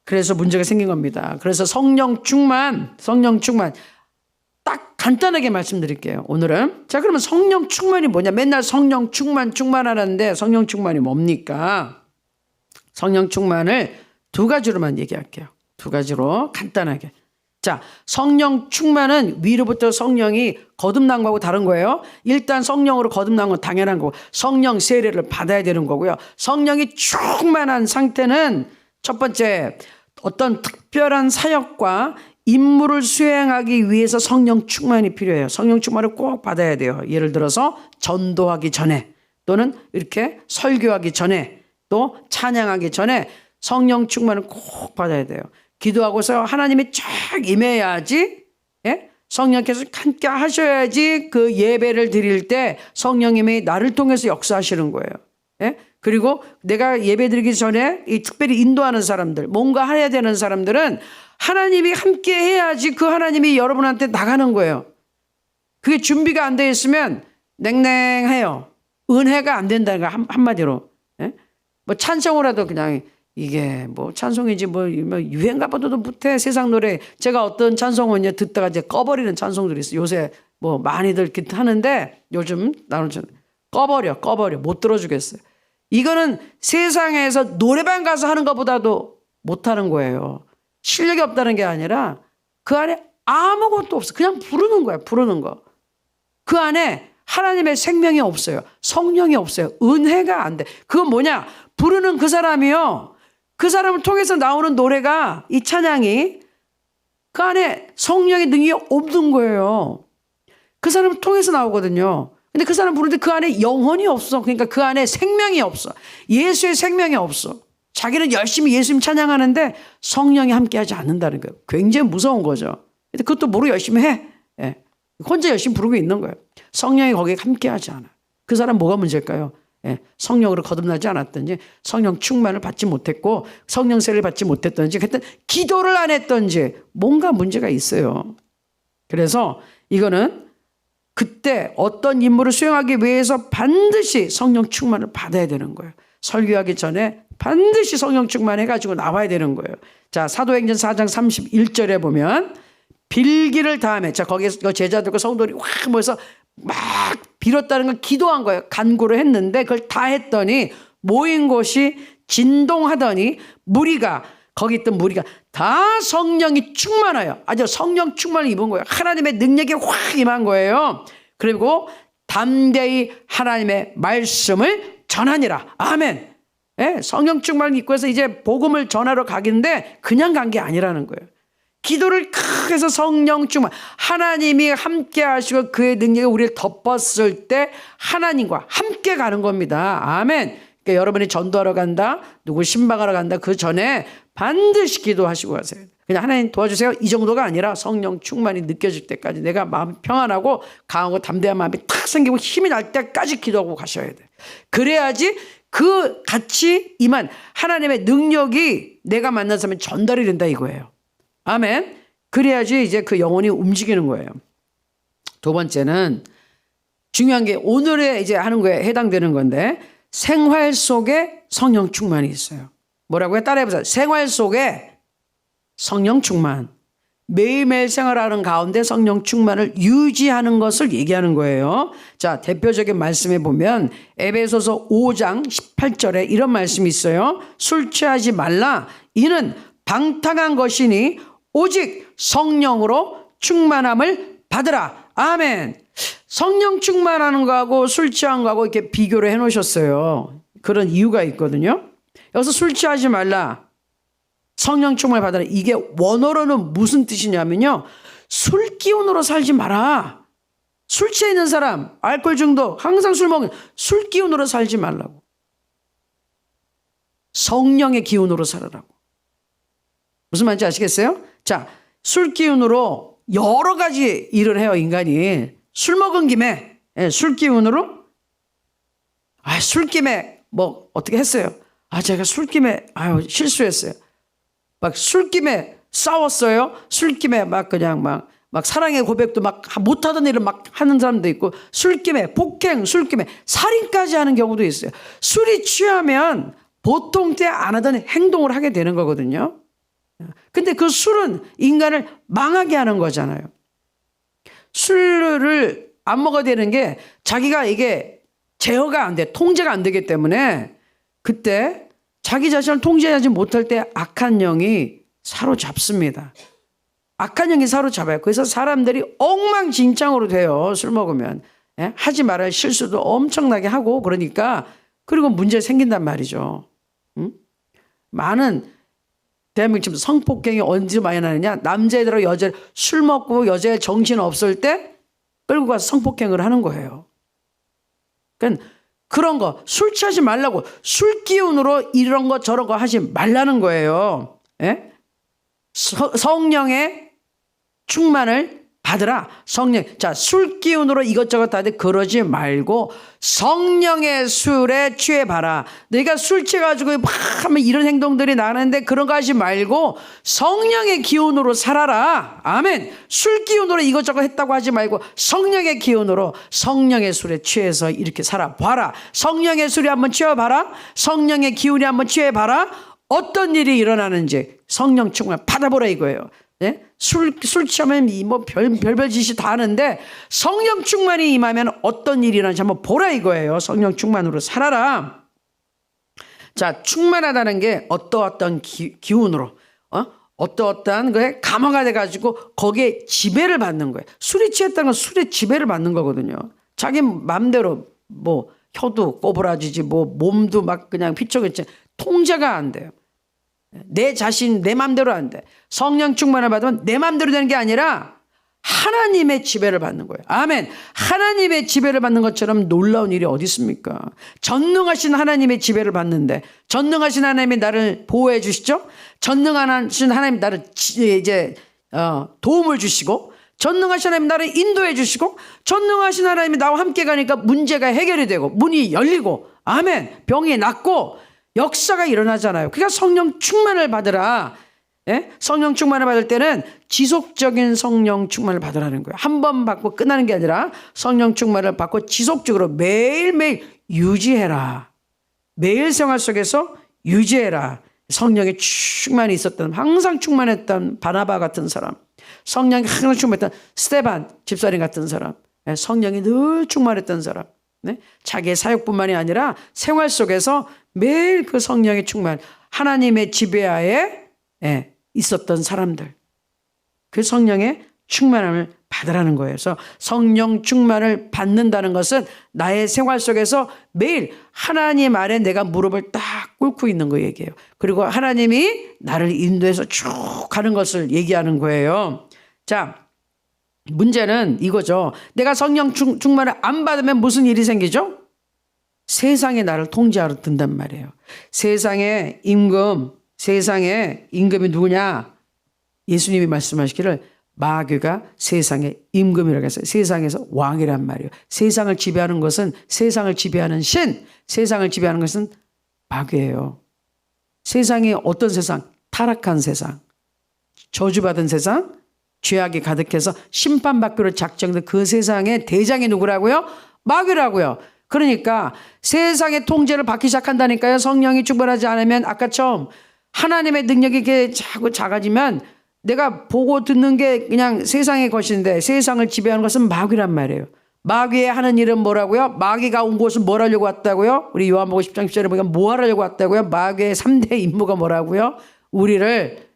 그래서 문제가 생긴 겁니다. 그래서 성령 충만 딱 간단하게 말씀드릴게요. 오늘은. 자, 그러면 성령 충만이 뭐냐? 맨날 성령 충만하는데 성령 충만이 뭡니까? 성령 충만을 두 가지로만 얘기할게요. 두 가지로 간단하게. 자, 성령 충만은 위로부터 성령이 거듭난 거하고 다른 거예요. 일단 성령으로 거듭난 건 당연한 거고 성령 세례를 받아야 되는 거고요. 성령이 충만한 상태는 첫 번째 어떤 특별한 사역과 임무를 수행하기 위해서 성령 충만이 필요해요. 성령 충만을 꼭 받아야 돼요. 예를 들어서 전도하기 전에 또는 이렇게 설교하기 전에 또 찬양하기 전에 성령 충만을 꼭 받아야 돼요. 기도하고서 하나님이 쫙 임해야지, 예? 성령께서 함께 하셔야지 그 예배를 드릴 때 성령님이 나를 통해서 역사하시는 거예요. 예? 그리고 내가 예배 드리기 전에 이 특별히 인도하는 사람들, 뭔가 해야 되는 사람들은 하나님이 함께 해야지 그 하나님이 여러분한테 나가는 거예요. 그게 준비가 안 돼 있으면 냉랭해요. 은혜가 안 된다는 거 한마디로. 예? 뭐 찬송이라도 그냥 이게 뭐 찬송이지 뭐 유행가 봐도 못해 세상 노래. 제가 어떤 찬송은 듣다가 이제 꺼버리는 찬송들이 있어요. 요새 뭐 많이들 하는데 요즘 나는 좀 꺼버려 못 들어주겠어요. 이거는 세상에서 노래방 가서 하는 것보다도 못하는 거예요. 실력이 없다는 게 아니라 그 안에 아무것도 없어. 그냥 부르는 거야. 부르는 거. 그 안에 하나님의 생명이 없어요. 성령이 없어요. 은혜가 안 돼. 그건 뭐냐? 부르는 그 사람이요. 그 사람을 통해서 나오는 노래가 이 찬양이 그 안에 성령의 능력이 없는 거예요. 그 사람을 통해서 나오거든요. 근데 그 사람 부르는데 그 안에 영혼이 없어. 그러니까 그 안에 생명이 없어. 예수의 생명이 없어. 자기는 열심히 예수님 찬양하는데 성령이 함께하지 않는다는 거예요. 굉장히 무서운 거죠. 근데 그것도 모르고 열심히 해. 예. 혼자 열심히 부르고 있는 거예요. 성령이 거기에 함께하지 않아. 그 사람 뭐가 문제일까요? 예. 성령으로 거듭나지 않았든지 성령 충만을 받지 못했고 성령세를 받지 못했든지 하여튼 기도를 안 했든지 뭔가 문제가 있어요. 그래서 이거는 그때 어떤 임무를 수행하기 위해서 반드시 성령 충만을 받아야 되는 거예요. 설교하기 전에 반드시 성령 충만해가지고 나와야 되는 거예요. 자, 사도행전 4장 31절에 보면 빌기를 다음에 자 거기서 제자들과 성도들이 확 모여서 막 빌었다는 걸 기도한 거예요. 간구를 했는데 그걸 다 했더니 모인 곳이 진동하더니 무리가 거기 있던 무리가 다 성령이 충만하여 아주 성령 충만을 입은 거예요. 하나님의 능력이 확 임한 거예요. 그리고 담대히 하나님의 말씀을 전하니라. 아멘. 예, 성령 충만을 입고 해서 이제 복음을 전하러 가긴데 그냥 간 게 아니라는 거예요. 기도를 크게 해서 성령 충만 하나님이 함께 하시고 그의 능력이 우리를 덮었을 때 하나님과 함께 가는 겁니다. 아멘. 그러니까 여러분이 전도하러 간다, 누구 신방하러 간다 그 전에 반드시 기도하시고 가세요. 그냥 하나님 도와주세요 이 정도가 아니라 성령 충만이 느껴질 때까지 내가 마음 평안하고 강하고 담대한 마음이 탁 생기고 힘이 날 때까지 기도하고 가셔야 돼. 그래야지 그 같이 임한 하나님의 능력이 내가 만난 사람에 전달이 된다 이거예요. 아멘. 그래야지 이제 그 영혼이 움직이는 거예요. 두 번째는 중요한 게 오늘의 이제 하는 거에 해당되는 건데 생활 속에 성령 충만이 있어요. 뭐라고요? 따라해보세요. 생활 속에 성령 충만. 매일매일 생활하는 가운데 성령 충만을 유지하는 것을 얘기하는 거예요. 자, 대표적인 말씀에 보면 에베소서 5장 18절에 이런 말씀이 있어요. 술 취하지 말라. 이는 방탕한 것이니 오직 성령으로 충만함을 받으라. 아멘. 성령 충만하는 거하고 술 취한 거하고 이렇게 비교를 해 놓으셨어요. 그런 이유가 있거든요. 여기서 술 취하지 말라. 성령 충만을 받으라. 이게 원어로는 무슨 뜻이냐면요. 술 기운으로 살지 마라. 술 취해 있는 사람, 알코올 중독, 항상 술 먹는 술 기운으로 살지 말라고. 성령의 기운으로 살아라고. 무슨 말인지 아시겠어요? 자, 술 기운으로 여러 가지 일을 해요, 인간이. 술 먹은 김에, 술 기운으로, 술김에, 뭐, 어떻게 했어요? 제가 술김에, 실수했어요. 막 술김에 싸웠어요. 술김에 막 그냥 막 사랑의 고백도 막 못하던 일을 막 하는 사람도 있고, 술김에 폭행, 술김에 살인까지 하는 경우도 있어요. 술이 취하면 보통 때 안 하던 행동을 하게 되는 거거든요. 근데 그 술은 인간을 망하게 하는 거잖아요. 술을 안 먹어야 되는 게 자기가 이게 제어가 안 돼. 통제가 안 되기 때문에 그때 자기 자신을 통제하지 못할 때 악한 영이 사로잡습니다. 악한 영이 사로잡아요. 그래서 사람들이 엉망진창으로 돼요. 술 먹으면. 하지 말아야 실수도 엄청나게 하고 그러니까 그리고 문제 생긴단 말이죠. 많은 대한민국 지금 성폭행이 언제 많이 나느냐. 남자애들하고 여자를 술 먹고 여자애 정신 없을 때 끌고 가서 성폭행을 하는 거예요. 그러니까 그런 거 술 취하지 말라고. 술 기운으로 이런 거 저런 거 하지 말라는 거예요. 예? 성령의 충만을 받으라. 성령. 자, 술 기운으로 이것저것 다 하는데 그러지 말고 성령의 술에 취해봐라. 내가 술 취해가지고 막 하면 이런 행동들이 나는데 그런 거 하지 말고 성령의 기운으로 살아라. 아멘. 술 기운으로 이것저것 했다고 하지 말고 성령의 기운으로 성령의 술에 취해서 이렇게 살아봐라. 성령의 술에 한번 취해봐라. 성령의 기운이 한번 취해봐라. 어떤 일이 일어나는지 성령 충만 받아보라 이거예요. 예? 술 취하면 뭐 별별 짓이 다 하는데 성령 충만이 임하면 어떤 일이 일어나는지 한번 보라 이거예요. 성령 충만으로 살아라. 자, 충만하다는 게 어떠어떤 기운으로 어떠어떤 거에 감화가 돼가지고 거기에 지배를 받는 거예요. 술이 취했다는 건 술에 지배를 받는 거거든요. 자기 맘대로 뭐 혀도 꼬부라지지 뭐 몸도 막 그냥 휘청휘청 통제가 안 돼요. 내 자신 내 맘대로 안 돼. 성령 충만을 받으면 내 맘대로 되는 게 아니라 하나님의 지배를 받는 거예요. 아멘. 하나님의 지배를 받는 것처럼 놀라운 일이 어디 있습니까? 전능하신 하나님의 지배를 받는데 전능하신 하나님이 나를 보호해 주시죠. 전능하신 하나님 나를 이제 도움을 주시고 전능하신 하나님 나를 인도해 주시고 전능하신 하나님이 나와 함께 가니까 문제가 해결이 되고 문이 열리고 아멘. 병이 낫고 역사가 일어나잖아요. 그러니까 성령 충만을 받으라. 예? 성령 충만을 받을 때는 지속적인 성령 충만을 받으라는 거예요. 한 번 받고 끝나는 게 아니라 성령 충만을 받고 지속적으로 매일매일 유지해라. 매일 생활 속에서 유지해라. 성령의 충만이 있었던 항상 충만했던 바나바 같은 사람, 성령이 항상 충만했던 스데반 집사님 같은 사람, 성령이 늘 충만했던 사람, 네? 자기의 사역뿐만이 아니라 생활 속에서 매일 그 성령의 충만, 하나님의 지배하에 있었던 사람들, 그 성령의 충만함을 받으라는 거예요. 그래서 성령 충만을 받는다는 것은 나의 생활 속에서 매일 하나님 아래 내가 무릎을 딱 꿇고 있는 거 얘기해요. 그리고 하나님이 나를 인도해서 쭉 가는 것을 얘기하는 거예요. 자, 문제는 이거죠. 내가 성령 충만을 안 받으면 무슨 일이 생기죠? 세상에 나를 통제하러 든단 말이에요. 세상의 임금이 누구냐? 예수님이 말씀하시기를 마귀가 세상의 임금이라고 했어요. 세상에서 왕이란 말이에요. 세상을 지배하는 것은 세상을 지배하는 신, 세상을 지배하는 것은 마귀예요. 세상이 어떤 세상? 타락한 세상, 저주받은 세상, 죄악이 가득해서 심판받기로 작정된 그 세상의 대장이 누구라고요? 마귀라고요. 그러니까 세상의 통제를 받기 시작한다니까요. 성령이 충만하지 않으면 아까처럼 하나님의 능력이 이렇게 자꾸 작아지면 내가 보고 듣는 게 그냥 세상의 것인데 세상을 지배하는 것은 마귀란 말이에요. 마귀의 하는 일은 뭐라고요? 마귀가 온 곳은 뭘 하려고 왔다고요? 우리 요한복음 10장 10절에 보니까 뭐 하려고 왔다고요? 마귀의 3대 임무가 뭐라고요? 우리를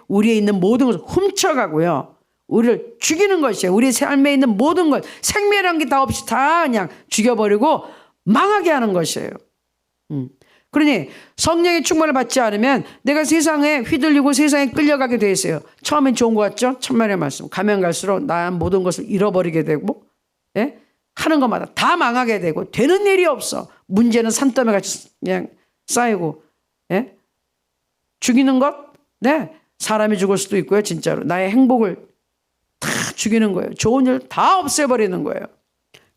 우리에 있는 모든 것을 훔쳐가고요. 우리를 죽이는 것이에요. 우리 삶에 있는 모든 것, 생명이라는 게 다 없이 다 그냥 죽여버리고 망하게 하는 것이에요. 그러니 성령의 충만을 받지 않으면 내가 세상에 휘둘리고 세상에 끌려가게 돼 있어요. 처음엔 좋은 것 같죠? 천만의 말씀. 가면 갈수록 나 모든 것을 잃어버리게 되고 하는 것마다 다 망하게 되고 되는 일이 없어. 문제는 산더미 같이 그냥 쌓이고 죽이는 것? 네, 사람이 죽을 수도 있고요. 진짜로 나의 행복을 다 죽이는 거예요. 좋은 일 다 없애버리는 거예요.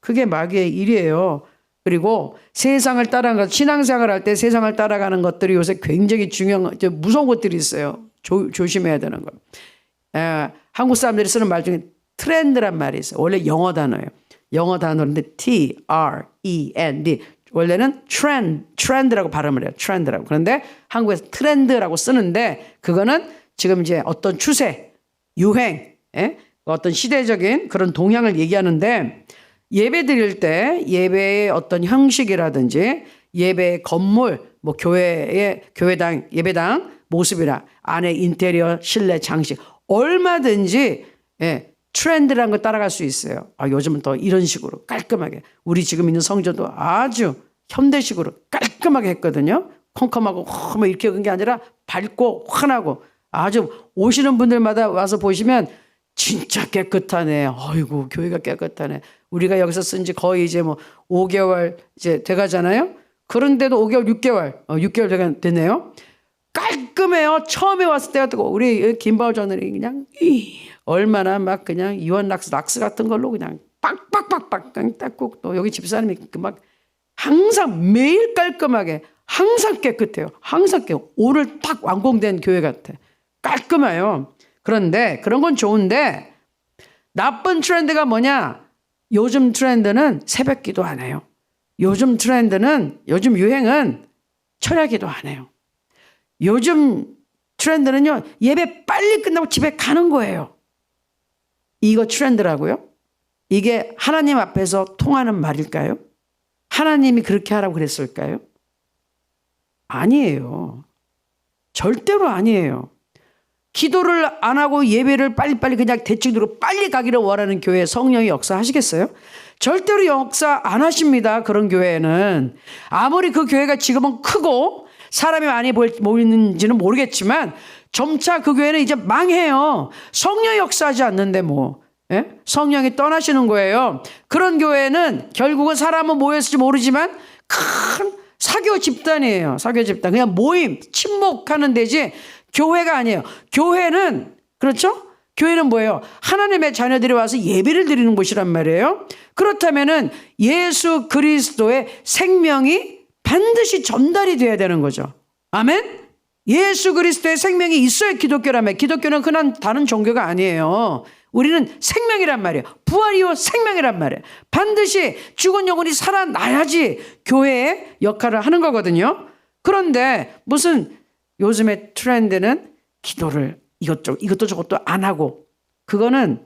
그게 마귀의 일이에요. 그리고 세상을 따라가는 것, 신앙생활 할 때 세상을 따라가는 것들이 요새 굉장히 중요한, 무서운 것들이 있어요. 조심해야 되는 거. 한국 사람들이 쓰는 말 중에 트렌드란 말이 있어요. 원래 영어 단어예요. 영어 단어인데 T-R-E-N-D. 원래는 트렌드라고 발음을 해요. 트렌드라고. 그런데 한국에서 트렌드라고 쓰는데 그거는 지금 이제 어떤 추세, 유행, 어떤 시대적인 그런 동향을 얘기하는데 예배 드릴 때 예배의 어떤 형식이라든지 예배의 건물, 뭐 교회당, 예배당 모습이나 안에 인테리어, 실내 장식 얼마든지 트렌드라는 걸 따라갈 수 있어요. 요즘은 또 이런 식으로 깔끔하게 우리 지금 있는 성전도 아주 현대식으로 깔끔하게 했거든요. 컴컴하고 뭐 이렇게 그런 게 아니라 밝고 환하고 아주 오시는 분들마다 와서 보시면 진짜 깨끗하네. 어이구 교회가 깨끗하네. 우리가 여기서 쓴 지 거의 이제 뭐 5개월 이제 돼가잖아요. 그런데도 5개월, 6개월 됐네요. 깔끔해요. 처음에 왔을 때 같고 우리 김바울 전원이 그냥 얼마나 막 그냥 이원 락스 같은 걸로 그냥 빡빡빡빡 닦고 또 여기 집사님이 막 항상 매일 깔끔하게 항상 깨끗해요. 항상 오늘 딱 완공된 교회 같아. 깔끔해요. 그런데 그런 건 좋은데 나쁜 트렌드가 뭐냐? 요즘 트렌드는 새벽 기도 안 해요. 요즘 유행은 철야 기도 안 해요. 요즘 트렌드는요, 예배 빨리 끝나고 집에 가는 거예요. 이거 트렌드라고요? 이게 하나님 앞에서 통하는 말일까요? 하나님이 그렇게 하라고 그랬을까요? 아니에요. 절대로 아니에요. 기도를 안 하고 예배를 빨리빨리 그냥 대충 들고 빨리 가기를 원하는 교회에 성령이 역사하시겠어요? 절대로 역사 안 하십니다. 그런 교회는. 아무리 그 교회가 지금은 크고 사람이 많이 모이는지는 모르겠지만 점차 그 교회는 이제 망해요. 성령이 역사하지 않는데 뭐. 예? 성령이 떠나시는 거예요. 그런 교회는 결국은 사람은 모였을지 모르지만 큰 사교 집단이에요. 사교 집단. 그냥 모임, 친목하는 데지 교회가 아니에요. 교회는 그렇죠? 교회는 뭐예요? 하나님의 자녀들이 와서 예배를 드리는 곳이란 말이에요. 그렇다면은 예수 그리스도의 생명이 반드시 전달이 돼야 되는 거죠. 아멘? 예수 그리스도의 생명이 있어야 기독교라며. 기독교는 흔한 다른 종교가 아니에요. 우리는 생명이란 말이에요. 부활이요 생명이란 말이에요. 반드시 죽은 영혼이 살아나야지 교회의 역할을 하는 거거든요. 그런데 무슨 요즘의 트렌드는 기도를 이것도 저것도 안 하고 그거는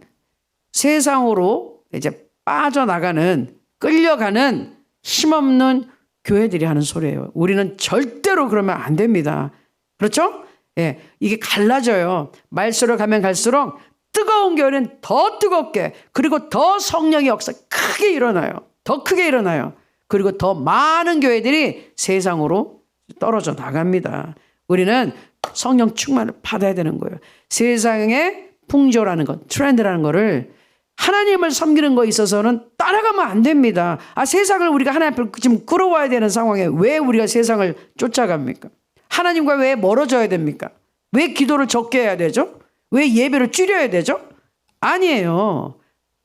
세상으로 이제 빠져나가는 끌려가는 힘없는 교회들이 하는 소리예요. 우리는 절대로 그러면 안 됩니다. 그렇죠? 예, 이게 갈라져요. 말수로 가면 갈수록 뜨거운 교회는 더 뜨겁게 그리고 더 성령의 역사 크게 일어나요. 더 크게 일어나요. 그리고 더 많은 교회들이 세상으로 떨어져 나갑니다. 우리는 성령 충만을 받아야 되는 거예요. 세상의 풍조라는 것, 트렌드라는 거를 하나님을 섬기는 거에 있어서는 따라가면 안 됩니다. 세상을 우리가 하나님 앞에 지금 끌어와야 되는 상황에 왜 우리가 세상을 쫓아갑니까? 하나님과 왜 멀어져야 됩니까? 왜 기도를 적게 해야 되죠? 왜 예배를 줄여야 되죠? 아니에요.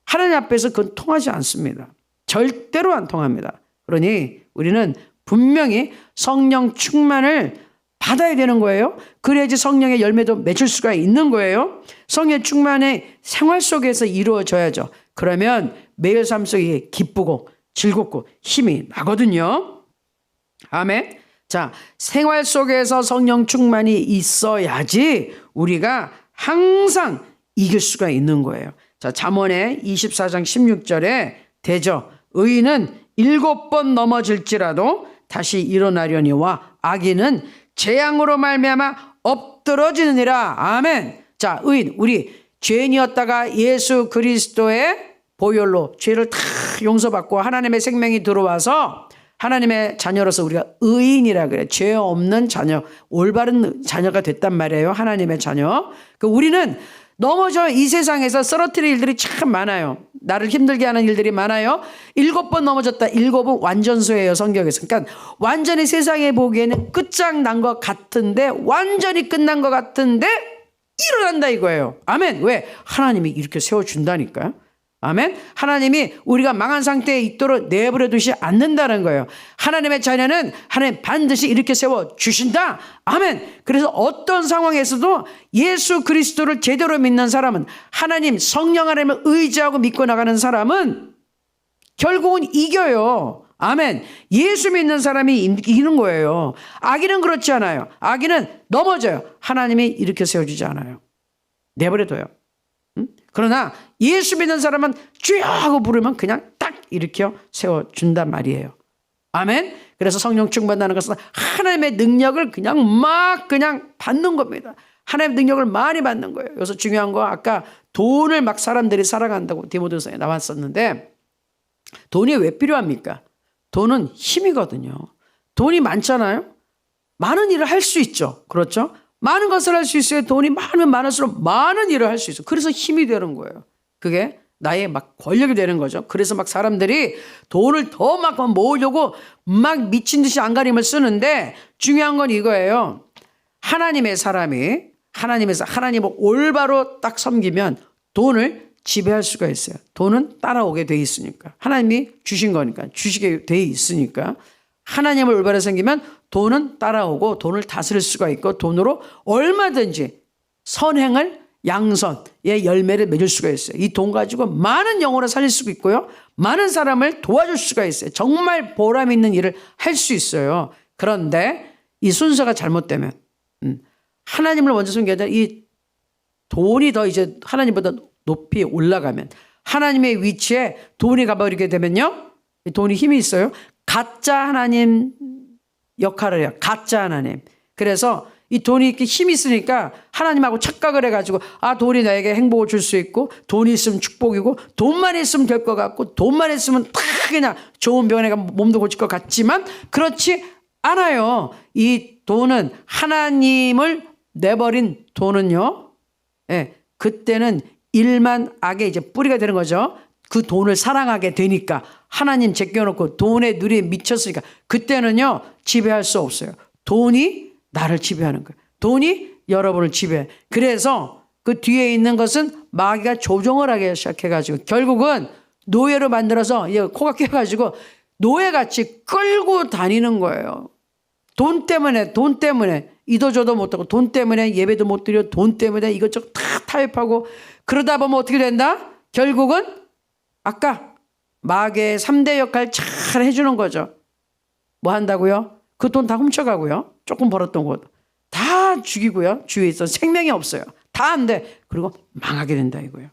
하나님 앞에서 그건 통하지 않습니다. 절대로 안 통합니다. 그러니 우리는 분명히 성령 충만을 받아야 되는 거예요. 그래야지 성령의 열매도 맺을 수가 있는 거예요. 성령 충만의 생활 속에서 이루어져야죠. 그러면 매일 삶 속에 기쁘고 즐겁고 힘이 나거든요. 아멘. 자, 생활 속에서 성령 충만이 있어야지 우리가 항상 이길 수가 있는 거예요. 자, 잠언의 24장 16절에 되죠. 의인은 7번 넘어질지라도 다시 일어나려니와 악인은 재앙으로 말미암아 엎드러지느니라. 아멘. 자, 의인, 우리 죄인이었다가 예수 그리스도의 보혈로 죄를 다 용서받고 하나님의 생명이 들어와서 하나님의 자녀로서 우리가 의인이라 그래. 죄 없는 자녀, 올바른 자녀가 됐단 말이에요. 하나님의 자녀. 우리는 넘어져 이 세상에서 쓰러뜨릴 일들이 참 많아요. 나를 힘들게 하는 일들이 많아요. 7번 넘어졌다. 7은 완전수예요. 성경에서. 그러니까 완전히 세상에 보기에는 끝장난 것 같은데 완전히 끝난 것 같은데 일어난다 이거예요. 아멘. 왜? 하나님이 이렇게 세워준다니까요. 아멘. 하나님이 우리가 망한 상태에 있도록 내버려 두지 않는다는 거예요. 하나님의 자녀는 하나님 반드시 이렇게 세워주신다. 아멘. 그래서 어떤 상황에서도 예수 그리스도를 제대로 믿는 사람은 하나님 성령 하나님을 의지하고 믿고 나가는 사람은 결국은 이겨요. 아멘. 예수 믿는 사람이 이기는 거예요. 악인은 그렇지 않아요. 악인은 넘어져요. 하나님이 이렇게 세워주지 않아요. 내버려둬요. 그러나 예수 믿는 사람은 주여 하고 부르면 그냥 딱 일으켜 세워준단 말이에요. 아멘. 그래서 성령 충만하는 것은 하나님의 능력을 그냥 받는 겁니다. 하나님의 능력을 많이 받는 거예요. 여기서 중요한 거 아까 돈을 막 사람들이 살아간다고 디모데서에 나왔었는데 돈이 왜 필요합니까? 돈은 힘이거든요. 돈이 많잖아요. 많은 일을 할 수 있죠. 그렇죠? 많은 것을 할 수 있어요. 돈이 많으면 많을수록 많은 일을 할 수 있어요. 그래서 힘이 되는 거예요. 그게 나의 막 권력이 되는 거죠. 그래서 막 사람들이 돈을 더 막 모으려고 막 미친 듯이 안간힘을 쓰는데 중요한 건 이거예요. 하나님의 사람이 하나님을 올바로 딱 섬기면 돈을 지배할 수가 있어요. 돈은 따라오게 돼 있으니까. 하나님이 주신 거니까. 주시게 돼 있으니까. 하나님을 올바로 섬기면 돈은 따라오고 돈을 다스릴 수가 있고 돈으로 얼마든지 선행을 양선의 열매를 맺을 수가 있어요. 이 돈 가지고 많은 영혼을 살릴 수가 있고요. 많은 사람을 도와줄 수가 있어요. 정말 보람 있는 일을 할 수 있어요. 그런데 이 순서가 잘못되면 하나님을 먼저 섬겨야 돼. 이 돈이 더 이제 하나님보다 높이 올라가면 하나님의 위치에 돈이 가버리게 되면요. 이 돈이 힘이 있어요. 가짜 하나님 역할을 해요. 가짜 하나님. 그래서 이 돈이 이렇게 힘이 있으니까 하나님하고 착각을 해가지고 돈이 나에게 행복을 줄 수 있고 돈이 있으면 축복이고 돈만 있으면 될 것 같고 돈만 있으면 다 그냥 좋은 병원에 가면 몸도 고칠 것 같지만 그렇지 않아요. 이 돈은 하나님을 내버린 돈은요. 그때는 일만 악의 이제 뿌리가 되는 거죠. 그 돈을 사랑하게 되니까 하나님 제껴놓고 돈에 누리에 미쳤으니까 그때는요 지배할 수 없어요. 돈이 나를 지배하는 거예요. 돈이 여러분을 지배해. 그래서 그 뒤에 있는 것은 마귀가 조종을 하기 시작해가지고 결국은 노예로 만들어서 코가 끼어가지고 노예같이 끌고 다니는 거예요. 돈 때문에 이도저도 못하고 돈 때문에 예배도 못 드려 돈 때문에 이것저것 다 타협하고 그러다 보면 어떻게 된다? 결국은 아까 마귀의 3대 역할 잘 해주는 거죠. 뭐 한다고요? 그 돈 다 훔쳐가고요. 조금 벌었던 것 다 죽이고요. 주위에 있어 생명이 없어요. 다 안 돼. 그리고 망하게 된다 이거예요.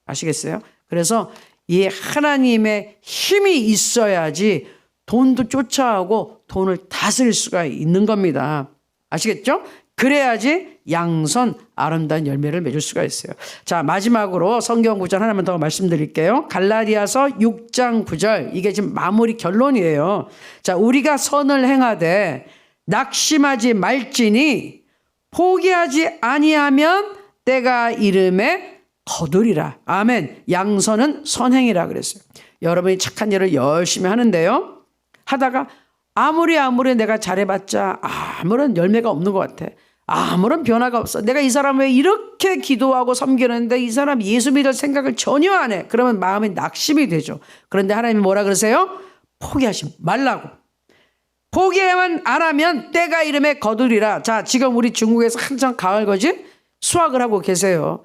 아시겠어요? 그래서 이 하나님의 힘이 있어야지 돈도 쫓아오고 돈을 다스릴 수가 있는 겁니다. 아시겠죠? 그래야지 양선 아름다운 열매를 맺을 수가 있어요. 자, 마지막으로 성경 구절 하나만 더 말씀드릴게요. 갈라디아서 6장 9절. 이게 지금 마무리 결론이에요. 자, 우리가 선을 행하되 낙심하지 말지니 포기하지 아니하면 때가 이름에 거두리라. 아멘. 양선은 선행이라 그랬어요. 여러분이 착한 일을 열심히 하는데요. 하다가 아무리 내가 잘해봤자 아무런 열매가 없는 것 같아. 아무런 변화가 없어. 내가 이 사람 왜 이렇게 기도하고 섬기는데 이 사람 예수 믿을 생각을 전혀 안 해. 그러면 마음에 낙심이 되죠. 그런데 하나님이 뭐라 그러세요? 포기하지 말라고. 포기만 안 하면 때가 이름에 거두리라. 자, 지금 우리 중국에서 한창 가을거지 수확을 하고 계세요.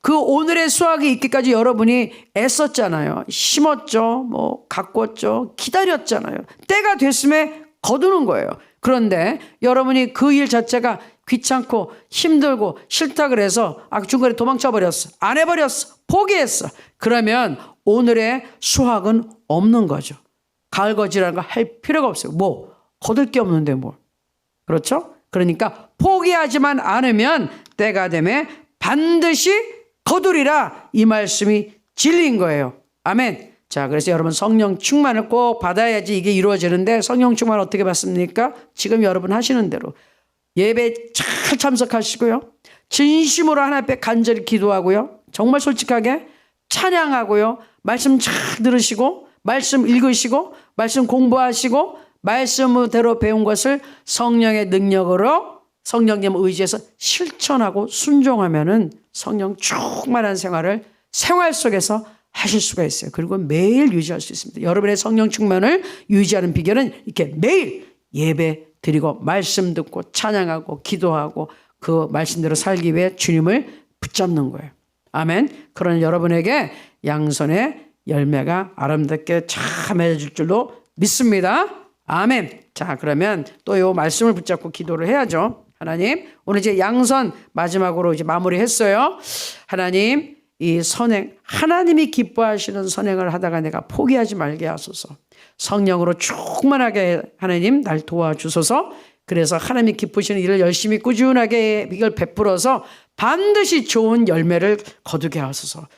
그 오늘의 수확이 있기까지 여러분이 애썼잖아요. 심었죠. 가꿨죠. 기다렸잖아요. 때가 됐음에 거두는 거예요. 그런데 여러분이 그 일 자체가 귀찮고 힘들고 싫다 그래서 중간에 도망쳐 버렸어. 안 해버렸어. 포기했어. 그러면 오늘의 수확은 없는 거죠. 가을거지라는 거 할 필요가 없어요. 거둘 게 없는데 뭘. 그렇죠? 그러니까 포기하지만 않으면 때가 되면 반드시 거두리라. 이 말씀이 진리인 거예요. 아멘. 자, 그래서 여러분 성령 충만을 꼭 받아야지 이게 이루어지는데 성령 충만 어떻게 받습니까? 지금 여러분 하시는 대로 예배 잘 참석하시고요. 진심으로 하나님 앞에 간절히 기도하고요. 정말 솔직하게 찬양하고요. 말씀 잘 들으시고 말씀 읽으시고 말씀 공부하시고 말씀대로 배운 것을 성령의 능력으로 성령님 의지해서 실천하고 순종하면은 성령 충만한 생활 속에서 하실 수가 있어요. 그리고 매일 유지할 수 있습니다. 여러분의 성령 충만을 유지하는 비결은 이렇게 매일 예배 드리고 말씀 듣고 찬양하고 기도하고 그 말씀대로 살기 위해 주님을 붙잡는 거예요. 아멘. 그런 여러분에게 양선의 열매가 아름답게 참 맺어질 줄로 믿습니다. 아멘. 자, 그러면 또 이 말씀을 붙잡고 기도를 해야죠. 하나님, 오늘 이제 양선 마지막으로 이제 마무리했어요. 하나님, 이 선행, 하나님이 기뻐하시는 선행을 하다가 내가 포기하지 말게 하소서. 성령으로 충만하게 하나님 날 도와주소서. 그래서 하나님이 기쁘시는 일을 열심히 꾸준하게 이걸 베풀어서 반드시 좋은 열매를 거두게 하소서.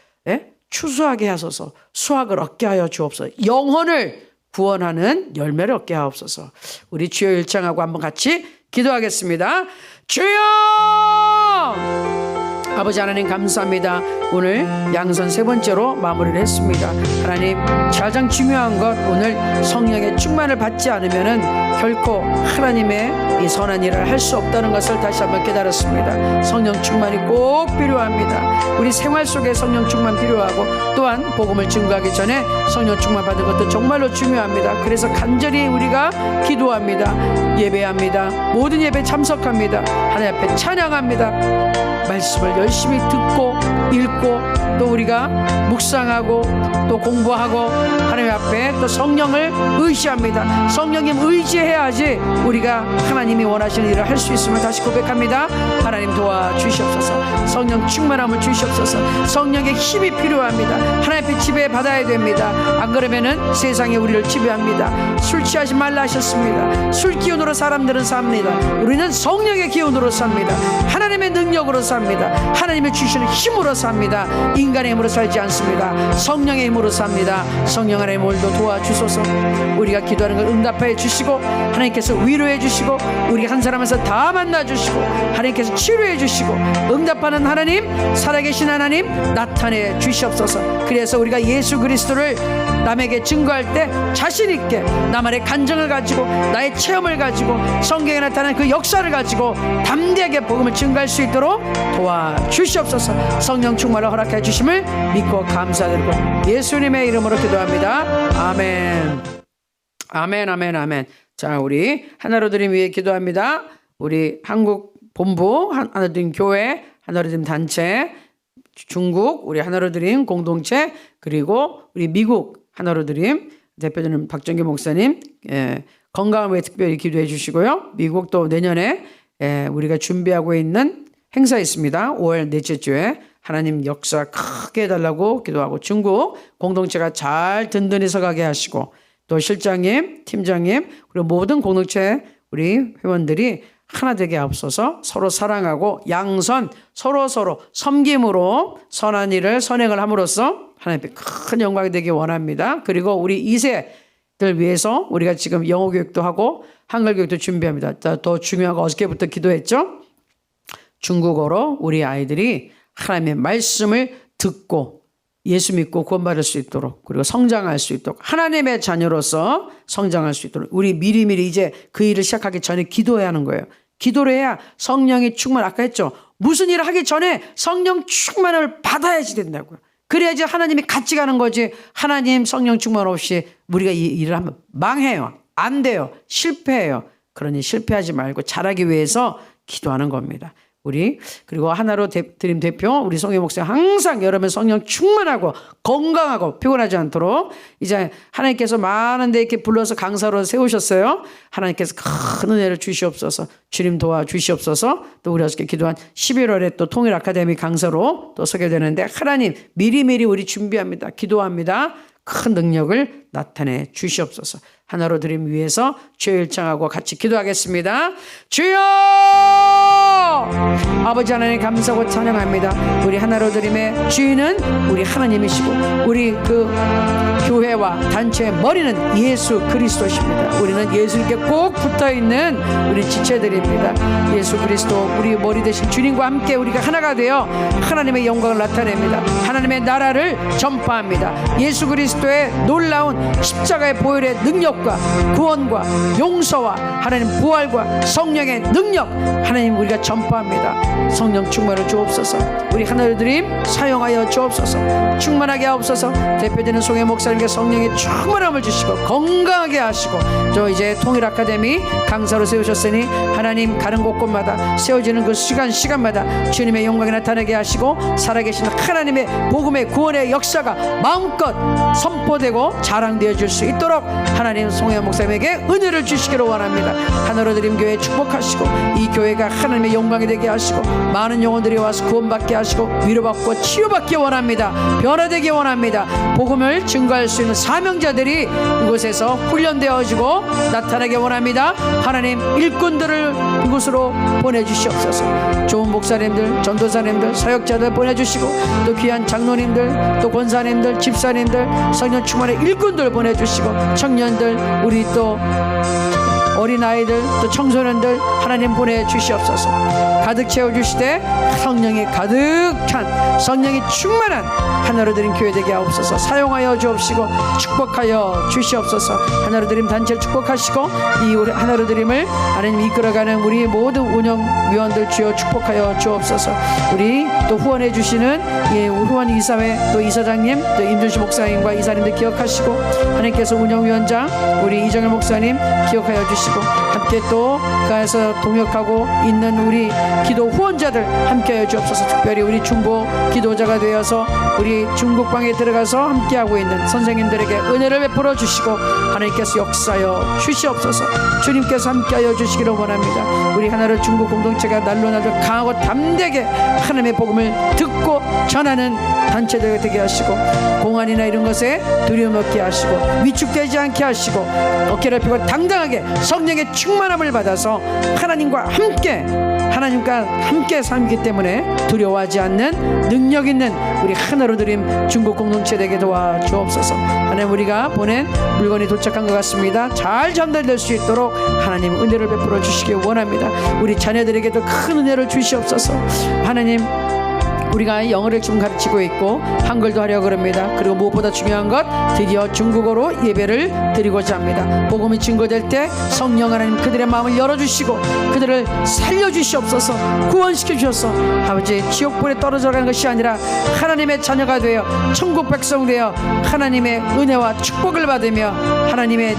추수하게 하소서. 수확을 얻게 하여 주옵소서. 영혼을 구원하는 열매를 얻게 하옵소서. 우리 주여 일창하고 한번 같이 기도하겠습니다. 주여! 아버지 하나님 감사합니다. 오늘 양선 세 번째로 마무리를 했습니다. 하나님 가장 중요한 것, 오늘 성령의 충만을 받지 않으면은 결코 하나님의 이 선한 일을 할 수 없다는 것을 다시 한번 깨달았습니다. 성령 충만이 꼭 필요합니다. 우리 생활 속에 성령 충만 필요하고, 또한 복음을 증거하기 전에 성령 충만 받은 것도 정말로 중요합니다. 그래서 간절히 우리가 기도합니다. 예배합니다. 모든 예배 참석합니다. 하나님 앞에 찬양합니다. 말씀을 열심히 듣고 읽고, 또 우리가 묵상하고 또 공부하고 하나님 앞에 또 성령을 의지합니다. 성령님 의지해야지 우리가 하나님이 원하시는 일을 할 수 있음을 다시 고백합니다. 하나님 도와주시옵소서. 성령 충만함을 주시옵소서. 성령의 힘이 필요합니다. 하나님 앞에 지배 받아야 됩니다. 안 그러면은 세상이 우리를 지배합니다. 술 취하지 말라 하셨습니다. 술 기운으로 사람들은 삽니다. 우리는 성령의 기운으로 삽니다. 하나님의 능력으로 삽니다. 하나님의 주시는 힘으로 삽니다. 인간의 힘으로 살지 않습니다. 성령의 힘으로 삽니다. 성령 하나님 오늘도 도와주소서. 우리가 기도하는 걸 응답해 주시고, 하나님께서 위로해 주시고, 우리 한 사람에서 다 만나 주시고, 하나님께서 치료해 주시고, 응답하는 하나님, 살아계신 하나님 나타내 주시옵소서. 그래서 우리가 예수 그리스도를 남에게 증거할 때 자신 있게 나만의 간증을 가지고, 나의 체험을 가지고, 성경에 나타난 그 역사를 가지고 담대하게 복음을 증거할 수 있도록 도와주시옵소서. 성령 충만을 허락해 주심을 믿고 감사드리고 예수님의 이름으로 기도합니다. 아멘. 아멘, 아멘, 아멘. 자, 우리 하나로 드림 위해 기도합니다. 우리 한국 본부 하나로 드림 교회, 하나로 드림 단체, 중국 우리 하나로 드림 공동체, 그리고 우리 미국 하나로 드림 대표자님 박정기 목사님, 건강을 위해 특별히 기도해 주시고요. 미국 또 내년에 우리가 준비하고 있는 행사 있습니다. 5월 넷째 주에 하나님 역사 크게 해달라고 기도하고, 중국 공동체가 잘 든든히 서가게 하시고, 또 실장님, 팀장님, 그리고 모든 공동체 우리 회원들이 하나 되게 앞서서 서로 사랑하고 양선, 서로 섬김으로 선한 일을 선행을 함으로써 하나님께 큰 영광이 되기 원합니다. 그리고 우리 2세들 위해서 우리가 지금 영어 교육도 하고 한글 교육도 준비합니다. 더 중요한 거 어저께부터 기도했죠. 중국어로 우리 아이들이 하나님의 말씀을 듣고 예수 믿고 구원받을 수 있도록, 그리고 성장할 수 있도록, 하나님의 자녀로서 성장할 수 있도록 우리 미리미리 이제 그 일을 시작하기 전에 기도해야 하는 거예요. 기도를 해야 성령이 충만, 아까 했죠. 무슨 일을 하기 전에 성령 충만을 받아야지 된다고요. 그래야지 하나님이 같이 가는 거지. 하나님 성령 충만 없이 우리가 이 일을 하면 망해요. 안 돼요. 실패해요. 그러니 실패하지 말고 잘하기 위해서 기도하는 겁니다. 우리 그리고 하나로 드림 대표 우리 성경 목사님 항상 여러분 성령 충만하고 건강하고 피곤하지 않도록 이제 하나님께서 많은 데 이렇게 불러서 강사로 세우셨어요. 하나님께서 큰 은혜를 주시옵소서. 주님 도와주시옵소서. 또 우리 어저께 기도한 11월에 또 통일 아카데미 강사로 또 서게 되는데, 하나님 미리미리 우리 준비합니다. 기도합니다. 큰 능력을 나타내 주시옵소서. 하나로 드림 위해서 주여 일창하고 같이 기도하겠습니다. 주여! 아버지 하나님 감사하고 찬양합니다. 우리 하나로 드림의 주인은 우리 하나님이시고, 우리 그 교회와 단체의 머리는 예수 그리스도십니다. 우리는 예수님께 꼭 붙어있는 우리 지체들입니다. 예수 그리스도 우리 머리 되신 주님과 함께 우리가 하나가 되어 하나님의 영광을 나타냅니다. 하나님의 나라를 전파합니다. 예수 그리스도의 놀라운 십자가의 보혈의 능력과 구원과 용서와 하나님 부활과 성령의 능력, 하나님 우리가 전파합니다. 성령 충만을 주옵소서. 우리 하나로 드림 사용하여 주옵소서. 충만하게 하옵소서. 대표되는 송혜 목사님께 성령의 충만함을 주시고 건강하게 하시고, 또 이제 통일 아카데미 강사로 세우셨으니 하나님 가는 곳곳마다 세워지는 그 시간마다 주님의 영광이 나타나게 하시고, 살아계신 하나님의 복음의 구원의 역사가 마음껏 선포되고 자랑되어 줄 수 있도록 하나님 송혜 목사님에게 은혜를 주시기를 원합니다. 하나로 드림 교회 축복하시고, 이 교회가 하나님의 영광이 되게 하시고, 많은 영혼들이 와서 구원받게 하시고 위로받고 치유받기 원합니다. 변화되기 원합니다. 복음을 증거할 수 있는 사명자들이 이곳에서 훈련되어지고 나타나게 원합니다. 하나님 일꾼들을 이곳으로 보내주시옵소서. 좋은 목사님들, 전도사님들, 사역자들 보내주시고, 또 귀한 장로님들, 또 권사님들, 집사님들, 성령 충만의 일꾼들 보내주시고, 청년들, 우리 또 어린아이들, 또 청소년들 하나님 보내주시옵소서. 가득 채워주시되 성령이 가득 찬 성령이 충만한 하나로 드림 교회 되게 하옵소서. 사용하여 주옵시고 축복하여 주시옵소서. 하나로 드림 단체를 축복하시고 이 우리 하나로 드림을 하나님 이끌어가는 우리 모든 운영위원들 주여 축복하여 주옵소서. 우리 또 후원해 주시는 후원 이사회 또 이사장님 또 임준수 목사님과 이사님들 기억하시고 하나님께서 운영위원장 우리 이정일 목사님 기억하여 주시고 함께 또 가에서 동역하고 있는 우리 기도 후원자들 함께하여 주옵소서. 특별히 우리 중보 기도자가 되어서 우리 중국방에 들어가서 함께하고 있는 선생님들에게 은혜를 베풀어 주시고 하나님께서 역사하여 주시옵소서. 주님께서 함께하여 주시기를 원합니다. 우리 하나를 중국 공동체가 날로 날로 강하고 담대하게 하나님의 복음을 듣고 전하는 단체들 되게 하시고 공안이나 이런 것에 두려움 없게 하시고 위축되지 않게 하시고 어깨를 펴고 당당하게 성령의 충만함을 받아서 하나님과 함께 살기 때문에 두려워하지 않는 능력 있는 우리 하나로 드림 중국 공동체 되게 도와주옵소서. 하나님 우리가 보낸 물건이 도착한 것 같습니다. 잘 전달될 수 있도록 하나님 은혜를 베풀어 주시기 원합니다. 우리 자녀들에게도 큰 은혜를 주시옵소서. 하나님 우리가 영어를 좀 가르치고 있고 한글도 하려고 그럽니다. 그리고 무엇보다 중요한 것 드디어 중국어로 예배를 드리고자 합니다. 복음이 증거될 때 성령 하나님 그들의 마음을 열어주시고 그들을 살려주시옵소서. 구원시켜 주셔서 아버지 지옥불에 떨어져 가는 것이 아니라 하나님의 자녀가 되어 천국 백성 되어 하나님의 은혜와 축복을 받으며 하나님의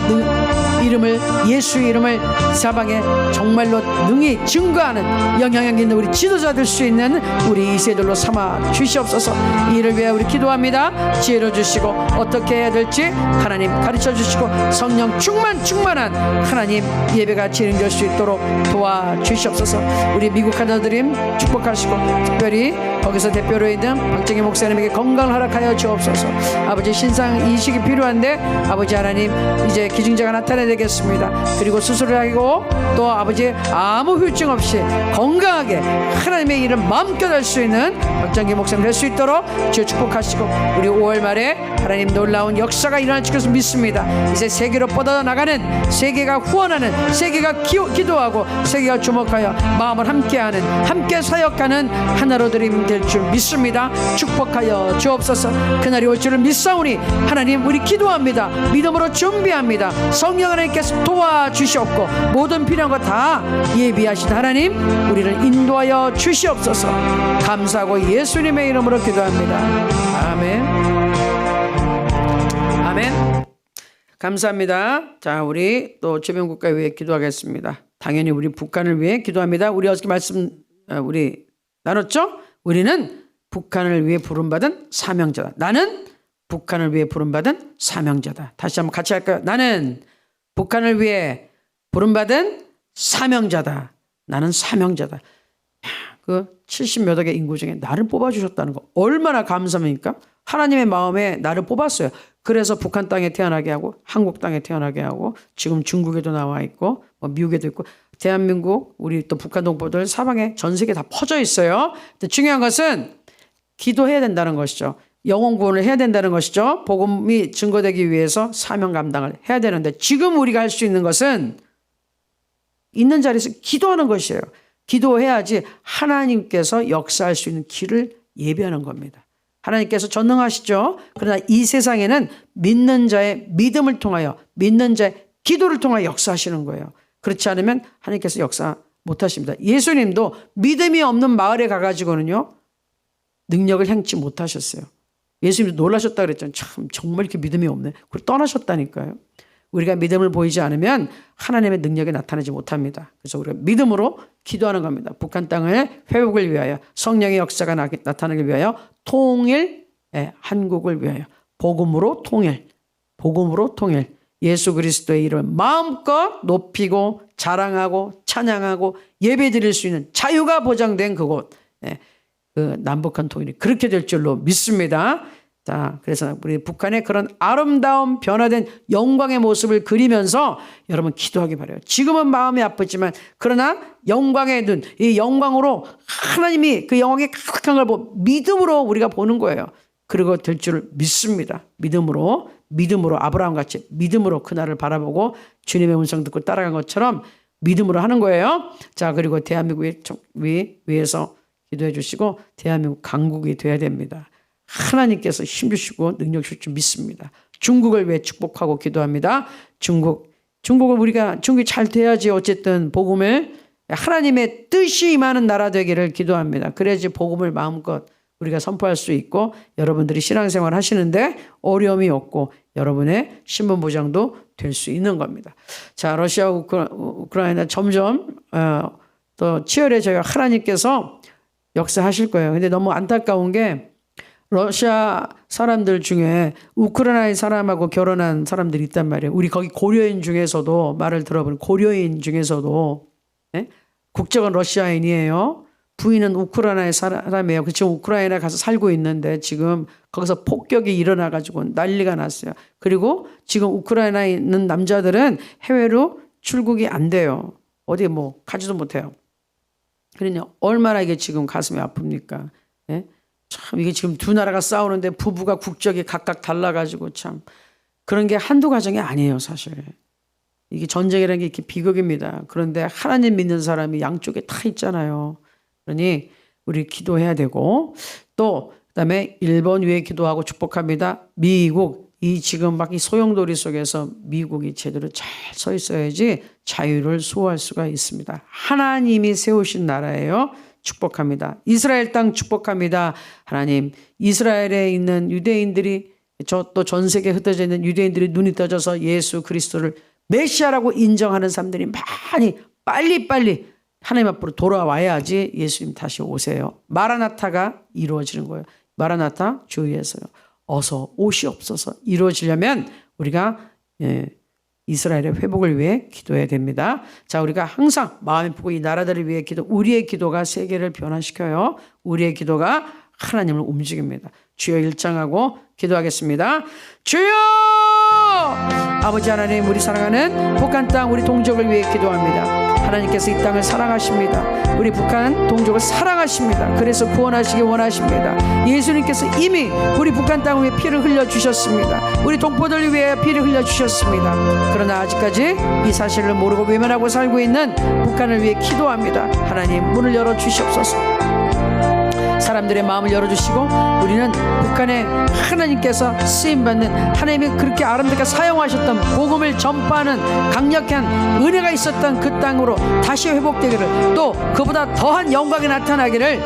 이름을 예수의 이름을 사방에 정말로 능히 증거하는 영향력 있는 우리 지도자 될 수 있는 우리 이세들로 삼아 주시옵소서. 이를 위해 우리 기도합니다. 지혜를 주시고 어떻게 해야 될지 하나님 가르쳐 주시고 성령 충만한 하나님 예배가 진행될 수 있도록 도와주시옵소서. 우리 미국 하나드림 축복하시고 특별히 거기서 대표로 있는 박정희 목사님에게 건강을 허락하여 주옵소서. 아버지 신상 이식이 필요한데 아버지 하나님 이제 기증자가 나타나야 되겠습니다. 그리고 수술을 하고 또 아버지 아무 후유증 없이 건강하게 하나님의 일을 마음껏 할 수 있는 박정희 목사님 될 수 있도록 주여 축복하시고 우리 5월 말에 하나님 놀라운 역사가 일어날 것을 믿습니다. 이제 세계로 뻗어나가는 세계가 후원하는 세계가 기도하고 세계가 주목하여 마음을 함께하는 함께 사역하는 하나로 드림 될 줄 믿습니다. 축복하여 주옵소서. 그날이 올 줄을 믿사오니 하나님 우리 기도합니다. 믿음으로 준비합니다. 성령 하나님께서 도와주시옵고 모든 필요한 거 다 예비하신 하나님 우리를 인도하여 주시옵소서. 감사하고 예수님의 이름으로 기도합니다. 아멘. 아멘. 감사합니다. 자, 우리 또 주변 국가 위해 기도하겠습니다. 당연히 우리 북한을 위해 기도합니다. 우리 어저께 우리 나눴죠? 우리는 북한을 위해 부름받은 사명자다. 나는 북한을 위해 부름받은 사명자다. 다시 한번 같이 할까요? 나는 북한을 위해 부름받은 사명자다. 나는 사명자다. 그 70몇 억의 인구 중에 나를 뽑아주셨다는 거 얼마나 감사합니까? 하나님의 마음에 나를 뽑았어요. 그래서 북한 땅에 태어나게 하고 한국 땅에 태어나게 하고 지금 중국에도 나와 있고 미국에도 있고 대한민국 우리 또 북한 동포들 사방에 전 세계 다 퍼져 있어요. 근데 중요한 것은 기도해야 된다는 것이죠. 영혼 구원을 해야 된다는 것이죠. 복음이 증거되기 위해서 사명 감당을 해야 되는데 지금 우리가 할 수 있는 것은 있는 자리에서 기도하는 것이에요. 기도해야지 하나님께서 역사할 수 있는 길을 예비하는 겁니다. 하나님께서 전능하시죠. 그러나 이 세상에는 믿는 자의 믿음을 통하여 믿는 자의 기도를 통하여 역사하시는 거예요. 그렇지 않으면 하나님께서 역사 못하십니다. 예수님도 믿음이 없는 마을에 가가지고는요 능력을 행치 못하셨어요. 예수님도 놀라셨다 그랬잖아요. 참 정말 이렇게 믿음이 없네. 그걸 떠나셨다니까요. 우리가 믿음을 보이지 않으면 하나님의 능력이 나타나지 못합니다. 그래서 우리가 믿음으로 기도하는 겁니다. 북한 땅의 회복을 위하여 성령의 역사가 나타나기 위하여 통일, 한국을 위하여 복음으로 통일, 복음으로 통일. 예수 그리스도의 이름을 마음껏 높이고 자랑하고 찬양하고 예배드릴 수 있는 자유가 보장된 그곳, 그 남북한 통일이 그렇게 될 줄로 믿습니다. 자, 그래서 우리 북한의 그런 아름다운 변화된 영광의 모습을 그리면서 여러분 기도하기 바라요. 지금은 마음이 아프지만 그러나 영광의 눈, 이 영광으로 하나님이 그 영광의 가득한 걸 보고 믿음으로 우리가 보는 거예요. 그리고 될 줄 믿습니다. 믿음으로 아브라함 같이 믿음으로 그날을 바라보고 주님의 음성 듣고 따라간 것처럼 믿음으로 하는 거예요. 자, 그리고 대한민국 위해서 기도해 주시고 대한민국 강국이 돼야 됩니다. 하나님께서 힘주시고 능력 주실 줄 믿습니다. 중국을 위해 축복하고 기도합니다. 중국을 중국이 잘 돼야지 어쨌든 복음을 하나님의 뜻이 임하는 나라 되기를 기도합니다. 그래야지 복음을 마음껏 우리가 선포할 수 있고 여러분들이 신앙생활 하시는데 어려움이 없고 여러분의 신분 보장도 될 수 있는 겁니다. 자, 러시아 우크라이나 점점 또 치열해져요. 하나님께서 역사하실 거예요. 근데 너무 안타까운 게 러시아 사람들 중에 우크라이나 사람하고 결혼한 사람들이 있단 말이에요. 우리 거기 고려인 중에서도 말을 들어보면 고려인 중에서도 국적은 러시아인이에요. 부인은 우크라이나의 사람이에요. 지금 우크라이나 가서 살고 있는데 지금 거기서 폭격이 일어나가지고 난리가 났어요. 그리고 지금 우크라이나에 있는 남자들은 해외로 출국이 안 돼요. 어디 뭐 가지도 못해요. 그러냐 얼마나 이게 지금 가슴이 아픕니까? 참 이게 지금 두 나라가 싸우는데 부부가 국적이 각각 달라가지고 참 그런 게 한두 가정이 아니에요 사실. 이게 전쟁이라는 게 이렇게 비극입니다. 그런데 하나님 믿는 사람이 양쪽에 다 있잖아요. 그러니 우리 기도해야 되고 또 그다음에 일본 위에 기도하고 축복합니다. 미국 이 지금 막 이 소용돌이 속에서 미국이 제대로 잘 서 있어야지 자유를 수호할 수가 있습니다. 하나님이 세우신 나라예요. 축복합니다. 이스라엘 땅 축복합니다. 하나님 이스라엘에 있는 유대인들이 또 전 세계에 흩어져 있는 유대인들이 눈이 떠져서 예수 그리스도를 메시아라고 인정하는 사람들이 많이 빨리빨리 하나님 앞으로 돌아와야지 예수님 다시 오세요. 마라나타가 이루어지는 거예요. 마라나타 주의해서요. 어서 오시옵소서 이루어지려면 우리가 이스라엘의 회복을 위해 기도해야 됩니다. 자, 우리가 항상 마음이 보고 이 나라들을 위해 우리의 기도가 세계를 변화시켜요. 우리의 기도가 하나님을 움직입니다. 주여 일장하고 기도하겠습니다. 주여! 아버지 하나님 우리 사랑하는 북한 땅 우리 동족을 위해 기도합니다. 하나님께서 이 땅을 사랑하십니다. 우리 북한 동족을 사랑하십니다. 그래서 구원하시기 원하십니다. 예수님께서 이미 우리 북한 땅 위에 피를 흘려주셨습니다. 우리 동포들을 위해 피를 흘려주셨습니다. 그러나 아직까지 이 사실을 모르고 외면하고 살고 있는 북한을 위해 기도합니다. 하나님 문을 열어주시옵소서. 사람들의 마음을 열어주시고 우리는 북한에 하나님께서 쓰임받는 하나님이 그렇게 아름답게 사용하셨던 복음을 전파하는 강력한 은혜가 있었던 그 땅으로 다시 회복되기를 또 그보다 더한 영광이 나타나기를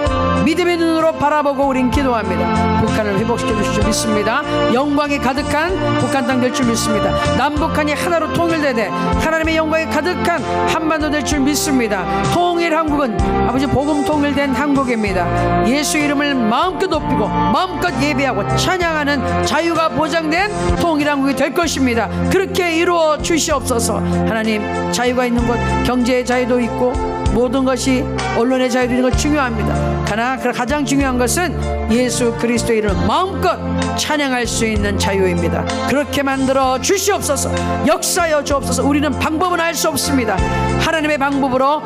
믿음의 눈으로 바라보고 우린 기도합니다. 북한을 회복시켜 주실 줄 믿습니다. 영광이 가득한 북한 땅 될 줄 믿습니다. 남북한이 하나로 통일되되 하나님의 영광이 가득한 한반도 될 줄 믿습니다. 통일 한국은 아버지 복음 통일된 한국입니다. 예수 이름을 마음껏 높이고 마음껏 예배하고 찬양하는 자유가 보장된 통일한국이 될 것입니다. 그렇게 이루어 주시옵소서. 하나님 자유가 있는 곳 경제의 자유도 있고 모든 것이 언론의 자유도 있는 것 중요합니다. 그러나 가장 중요한 것은 예수 그리스도의 이름을 마음껏 찬양할 수 있는 자유입니다. 그렇게 만들어 주시옵소서. 역사여 주옵소서. 우리는 방법은 알 수 없습니다. 하나님의 방법으로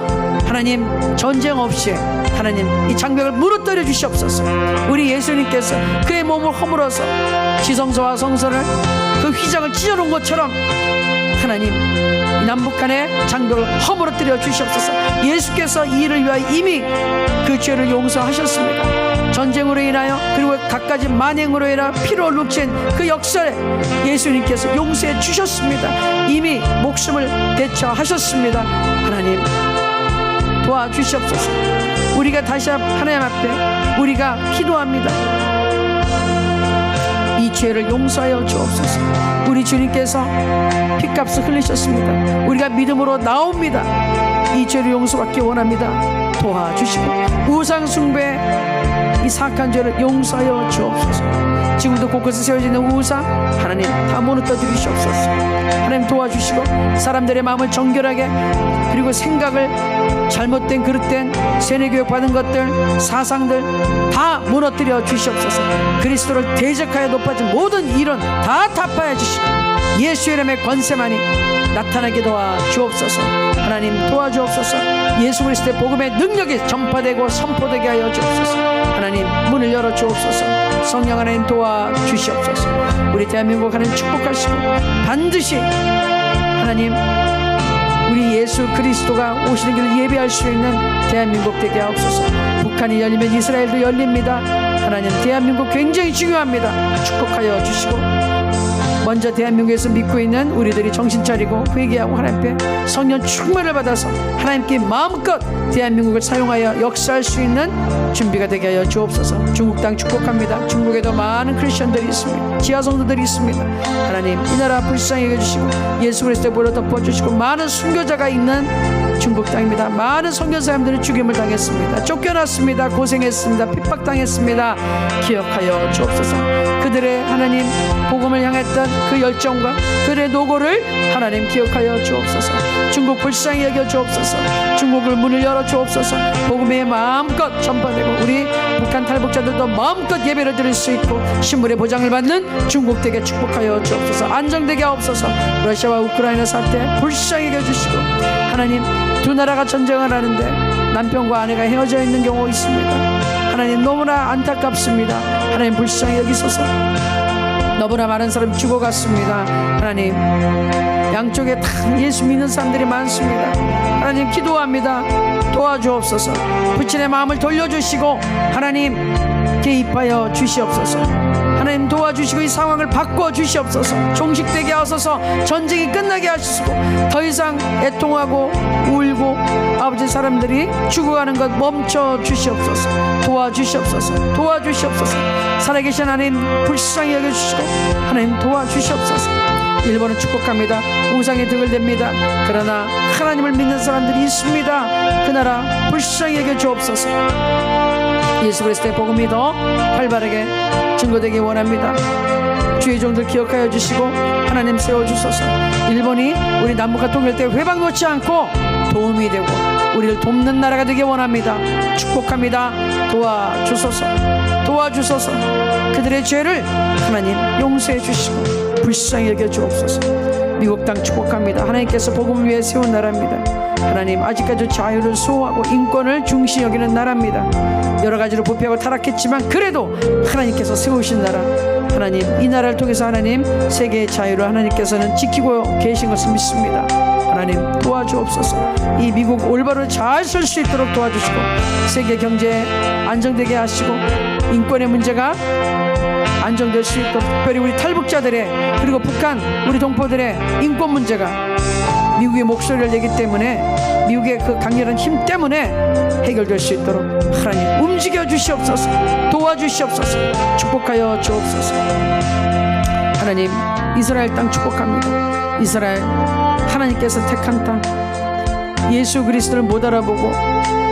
하나님 전쟁 없이 하나님 이 장벽을 무너뜨려 주시옵소서. 우리 예수님께서 그의 몸을 허물어서 지성소와 성소를 그 휘장을 찢어놓은 것처럼 하나님 남북한의 장벽을 허물어뜨려 주시옵소서. 예수께서 이 일을 위하여 이미 그 죄를 용서하셨습니다. 전쟁으로 인하여 그리고 갖가지 만행으로 인하여 피로 룩진 그 역사에 예수님께서 용서해 주셨습니다. 이미 목숨을 대처하셨습니다. 하나님 도와주시옵소서. 우리가 다시 하나님 앞에 우리가 기도합니다. 이 죄를 용서하여 주옵소서. 우리 주님께서 핏값을 흘리셨습니다. 우리가 믿음으로 나옵니다. 이 죄를 용서받기 원합니다. 도와주시고 우상 숭배 이 사악한 죄를 용서하여 주옵소서. 지금도 곳곳에 세워지는 우상 하나님 다 무너뜨려 주시옵소서. 하나님 도와주시고 사람들의 마음을 정결하게 그리고 생각을 잘못된 그릇된 세뇌교육 받은 것들 사상들 다 무너뜨려 주시옵소서. 그리스도를 대적하여 높아진 모든 이론 다 타파해 주시고 예수의 이름의 권세만이 나타나게 도와주옵소서. 하나님 도와주옵소서. 예수 그리스도의 복음의 능력이 전파되고 선포되게 하여 주옵소서. 하나님 문을 열어 주옵소서. 성령 하나님 도와주시옵소서. 우리 대한민국 하나님 축복하시고 반드시 하나님 우리 예수 그리스도가 오시는 길을 예배할 수 있는 대한민국 되게 하옵소서. 북한이 열리면 이스라엘도 열립니다. 하나님, 대한민국 굉장히 중요합니다. 축복하여 주시고, 먼저 대한민국에서 믿고 있는 우리들이 정신 차리고 회개하고 하나님께 성령 충만을 받아서 하나님께 마음껏 대한민국을 사용하여 역사할 수 있는 준비가 되게 하여 주옵소서. 중국 땅 축복합니다. 중국에도 많은 크리스천들이 있습니다. 지하 성도들이 있습니다. 하나님, 이 나라 불쌍히 여겨주시고 예수 그리스도의 보혈로 덮어주시고, 많은 순교자가 있는 중국 땅입니다. 많은 선교사님들이 죽임을 당했습니다. 쫓겨났습니다. 고생했습니다. 핍박당했습니다. 기억하여 주옵소서. 그들의 하나님 복음을 향했던 그 열정과 그들의 노고를 하나님 기억하여 주옵소서. 중국 불쌍히 여겨 주옵소서. 중국을 문을 열어 주옵소서. 복음의 마음껏 전파되고 우리 북한 탈북자들도 마음껏 예배를 드릴 수 있고 신분의 보장을 받는 중국 되게 축복하여 주옵소서. 안정되게 하옵소서. 러시아와 우크라이나 사태 불쌍히 여겨 주시고, 하나님, 두 나라가 전쟁을 하는데 남편과 아내가 헤어져 있는 경우가 있습니다. 하나님, 너무나 안타깝습니다. 하나님, 불쌍히 여기소서. 너무나 많은 사람이 죽어갔습니다. 하나님, 양쪽에 다 예수 믿는 사람들이 많습니다. 하나님, 기도합니다. 도와주옵소서. 부친의 마음을 돌려주시고 하나님 개입하여 주시옵소서. 하나님, 도와주시고 이 상황을 바꿔주시옵소서. 종식되게 하소서. 전쟁이 끝나게 하시고 더 이상 애통하고 울고 아버지 사람들이 죽어가는 것 멈춰 주시옵소서. 도와주시옵소서. 도와주시옵소서. 살아계신 하나님, 불쌍히 여겨주시고 하나님 도와주시옵소서. 일본은 축복합니다. 우상에 득을 댑니다. 그러나 하나님을 믿는 사람들이 있습니다. 그 나라 불쌍히 여겨주옵소서. 예수 그리스도의 복음이 더 활발하게 증거되기 원합니다. 주의 종들 기억하여 주시고 하나님 세워주소서. 일본이 우리 남북한 통일 때 회방 놓지 않고 도움이 되고 우리를 돕는 나라가 되기 원합니다. 축복합니다. 도와주소서. 도와주소서. 그들의 죄를 하나님 용서해 주시고 불쌍히 여겨 주옵소서. 미국 땅 축복합니다. 하나님께서 복음을 위해 세운 나라입니다. 하나님, 아직까지 자유를 수호하고 인권을 중시 여기는 나라입니다. 여러 가지로 부패하고 타락했지만 그래도 하나님께서 세우신 나라, 하나님, 이 나라를 통해서 하나님 세계의 자유를 하나님께서는 지키고 계신 것을 믿습니다. 하나님, 도와주옵소서. 이 미국 올바로 잘 설 수 있도록 도와주시고 세계 경제 안정되게 하시고 인권의 문제가 안정될 수 있도록, 특별히 우리 탈북자들의 그리고 북한 우리 동포들의 인권 문제가 미국의 목소리를 내기 때문에 미국의 그 강렬한 힘 때문에 해결될 수 있도록 하나님 움직여 주시옵소서. 도와주시옵소서. 축복하여 주옵소서. 하나님, 이스라엘 땅 축복합니다. 이스라엘 하나님께서 택한 땅, 예수 그리스도를 못 알아보고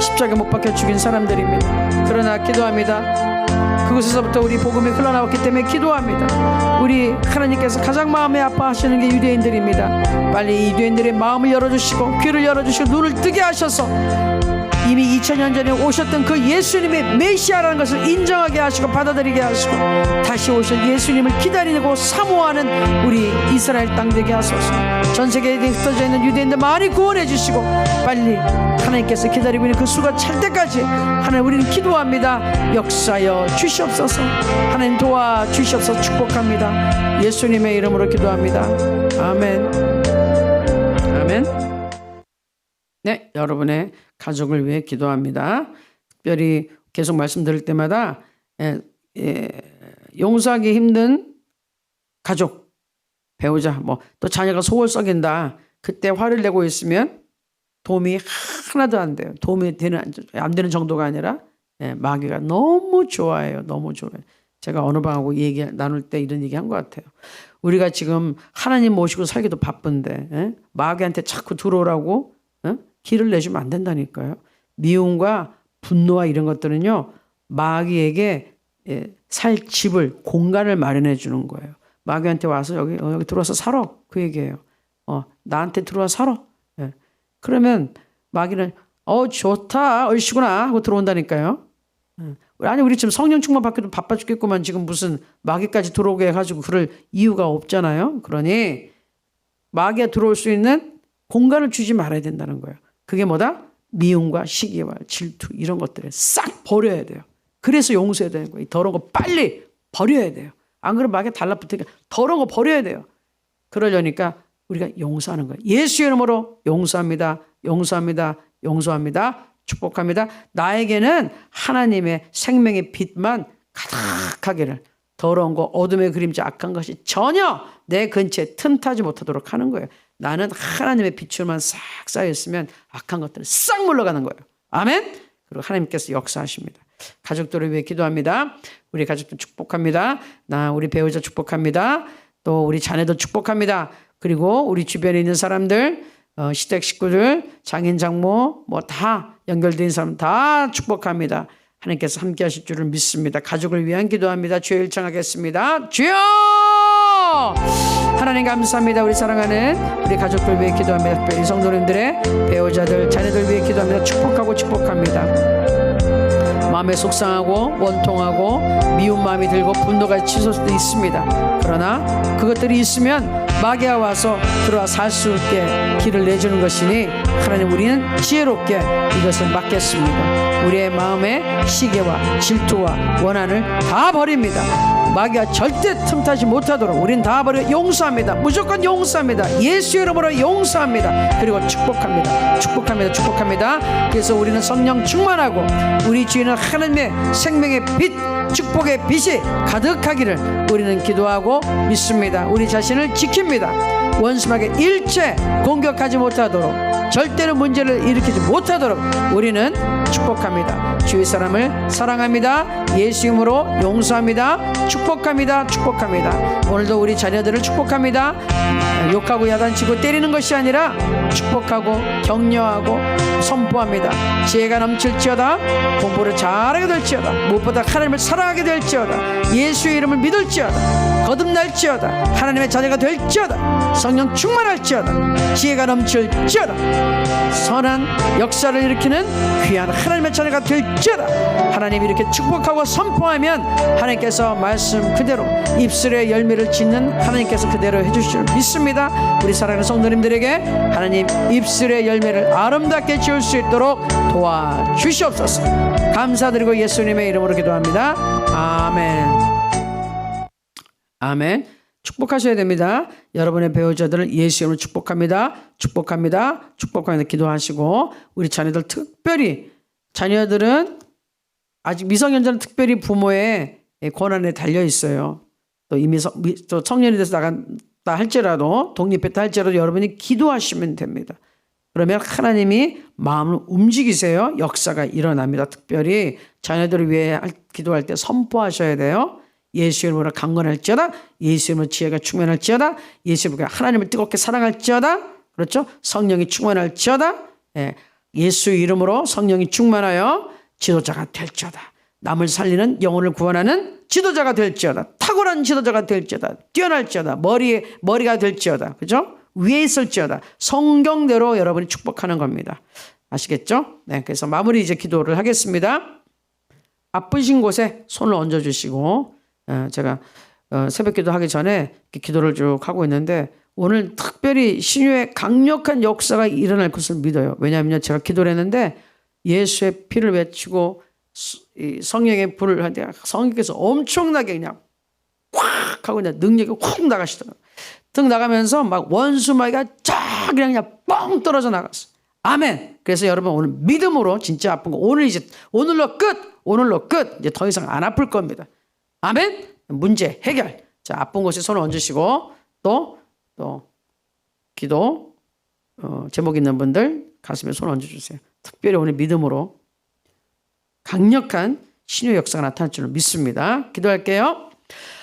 십자가 못 박혀 죽인 사람들입니다. 그러나 기도합니다. 그곳에서부터 우리 복음이 흘러나왔기 때문에 기도합니다. 우리 하나님께서 가장 마음에 아파하시는 게 유대인들입니다. 빨리 유대인들의 마음을 열어주시고 귀를 열어주시고 눈을 뜨게 하셔서 이미 2000년 전에 오셨던 그 예수님의 메시아라는 것을 인정하게 하시고 받아들이게 하시고 다시 오실 예수님을 기다리고 사모하는 우리 이스라엘 땅 되게 하소서. 전 세계에 흩어져 있는 유대인들 많이 구원해 주시고 빨리 하나님께서 기다리고 있는 그 수가 찰 때까지 하나님, 우리는 기도합니다. 역사여 주시옵소서. 하나님, 도와주시옵소서. 축복합니다. 예수님의 이름으로 기도합니다. 아멘. 아멘. 네, 여러분의 가족을 위해 기도합니다. 특별히 계속 말씀드릴 때마다 용서하기 힘든 가족, 배우자, 또 자녀가 속을 썩인다, 그때 화를 내고 있으면 도움이 하나도 안 돼요. 도움이 안 되는 정도가 아니라 마귀가 너무 좋아해요. 너무 좋아해요. 제가 어느 방하고 나눌 때 이런 얘기 한 것 같아요. 우리가 지금 하나님 모시고 살기도 바쁜데 마귀한테 자꾸 들어오라고 길을 내주면 안 된다니까요. 미움과 분노와 이런 것들은요, 마귀에게 살 집을, 공간을 마련해 주는 거예요. 마귀한테 와서 여기 들어와서 살아, 그 얘기예요. 나한테 들어와 살아. 그러면 마귀는 좋다, 얼씨구나 하고 들어온다니까요. 아니, 우리 지금 성령 충만 받기도 바빠 죽겠구만 지금 무슨 마귀까지 들어오게 해가지고 그럴 이유가 없잖아요. 그러니 마귀가 들어올 수 있는 공간을 주지 말아야 된다는 거예요. 그게 뭐다? 미움과 시기와 질투 이런 것들을 싹 버려야 돼요. 그래서 용서해야 되는 거예요. 더러운 거 빨리 버려야 돼요. 안 그러면 마귀가 달라붙으니까 더러운 거 버려야 돼요. 그러려니까 우리가 용서하는 거예요. 예수 이름으로 용서합니다. 용서합니다. 용서합니다. 축복합니다. 나에게는 하나님의 생명의 빛만 가득하기를, 더러운 거, 어둠의 그림자, 악한 것이 전혀 내 근처에 틈타지 못하도록 하는 거예요. 나는 하나님의 빛줄만 싹 쌓여있으면 악한 것들은 싹 물러가는 거예요. 아멘. 그리고 하나님께서 역사하십니다. 가족들을 위해 기도합니다. 우리 가족들 축복합니다. 우리 배우자 축복합니다. 또 우리 자녀들 축복합니다. 그리고 우리 주변에 있는 사람들, 시댁 식구들, 장인 장모 뭐 다 연결된 사람 다 축복합니다. 하나님께서 함께 하실 줄을 믿습니다. 가족을 위한 기도합니다. 주여 일청하겠습니다. 주여! 하나님 감사합니다. 우리 사랑하는 우리 가족들 위해 기도합니다. 특별히 성도님들의 배우자들, 자녀들 위해 기도합니다. 축복합니다. 마음에 속상하고 원통하고 미운 마음이 들고 분노가 치솟을 수도 있습니다. 그러나 그것들이 있으면 마귀가 와서 들어와 살 수 있게 길을 내주는 것이니 하나님, 우리는 지혜롭게 이것을 막겠습니다. 우리의 마음의 시기와 질투와 원한을 다 버립니다. 마귀가 절대 틈타지 못하도록 우린 다 버려 용서합니다. 무조건 용서합니다. 예수 이름으로 용서합니다. 그리고 축복합니다. 그래서 우리는 성령 충만하고 우리 주인은 하나님의 생명의 빛, 축복의 빛이 가득하기를 우리는 기도하고 믿습니다. 우리 자신을 지킵니다. 원수에게 일체 공격하지 못하도록, 절대로 문제를 일으키지 못하도록 우리는 축복합니다. 주위 사람을 사랑합니다. 예수 이름으로 용서합니다. 축복합니다. 오늘도 우리 자녀들을 축복합니다. 욕하고 야단치고 때리는 것이 아니라 축복하고 격려하고 선포합니다. 지혜가 넘칠지어다. 공부를 잘하게 될지어다. 무엇보다 하나님을 사랑하게 될지어다. 예수의 이름을 믿을지어다. 거듭날지어다. 하나님의 자녀가 될지어다. 성령 충만할지어다. 지혜가 넘칠지어다. 선한 역사를 일으키는 귀한 하나님의 자녀가 될지어다. 하나님이 이렇게 축복하고 선포하면 하나님께서 말씀 그대로 입술의 열매를 짓는 하나님께서 그대로 해주실 줄 믿습니다. 우리 사랑하는 성도님들에게 하나님 입술의 열매를 아름답게 지을 수 있도록 도와주시옵소서. 감사드리고 예수님의 이름으로 기도합니다. 아멘. 축복하셔야 됩니다. 여러분의 배우자들을 예수 이름으로 축복합니다. 기도하시고 우리 자녀들, 특별히 자녀들은 아직 미성년자는 특별히 부모의 권한에 달려 있어요. 또 이미 또 청년이 돼서 나간다 할지라도, 독립했다 할지라도 여러분이 기도하시면 됩니다. 그러면 하나님이 마음을 움직이세요. 역사가 일어납니다. 특별히 자녀들을 위해 기도할 때 선포하셔야 돼요. 예수 이름으로 강건할지어다. 예수 이름으로 지혜가 충만할지어다. 예수 이름으로 하나님을 뜨겁게 사랑할지어다. 그렇죠? 성령이 충만할지어다. 예수 이름으로 성령이 충만하여 지도자가 될지어다. 남을 살리는, 영혼을 구원하는 지도자가 될지어다. 탁월한 지도자가 될지어다. 뛰어날지어다. 머리가 될지어다. 그죠? 위에 있을지어다. 성경대로 여러분이 축복하는 겁니다. 아시겠죠? 네, 그래서 마무리 이제 기도를 하겠습니다. 아프신 곳에 손을 얹어주시고, 제가 새벽 기도 하기 전에 기도를 쭉 하고 있는데, 오늘 특별히 신유의 강력한 역사가 일어날 것을 믿어요. 왜냐하면 제가 기도를 했는데 예수의 피를 외치고 성령의 불을 하는데 성령께서 엄청나게 그냥 꽉 하고 그냥 능력이 확 나가시더라고요. 등 나가면서 막 원수 마귀가 쫙 그냥 뻥 떨어져 나갔어. 아멘. 그래서 여러분 오늘 믿음으로 진짜 아픈 거 오늘로 끝. 이제 더 이상 안 아플 겁니다. 아멘. 문제 해결. 자, 아픈 곳에 손을 얹으시고 또 기도 제목 있는 분들 가슴에 손 얹어주세요. 특별히 오늘 믿음으로 강력한 신유의 역사가 나타날 줄 믿습니다. 기도할게요.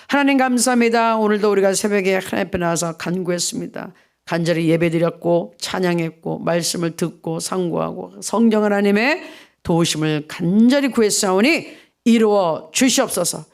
하나님 감사합니다. 오늘도 우리가 새벽에 하나님 앞에 나와서 간구했습니다. 간절히 예배드렸고 찬양했고 말씀을 듣고 상고하고 성령 하나님의 도우심을 간절히 구했사오니 이루어 주시옵소서.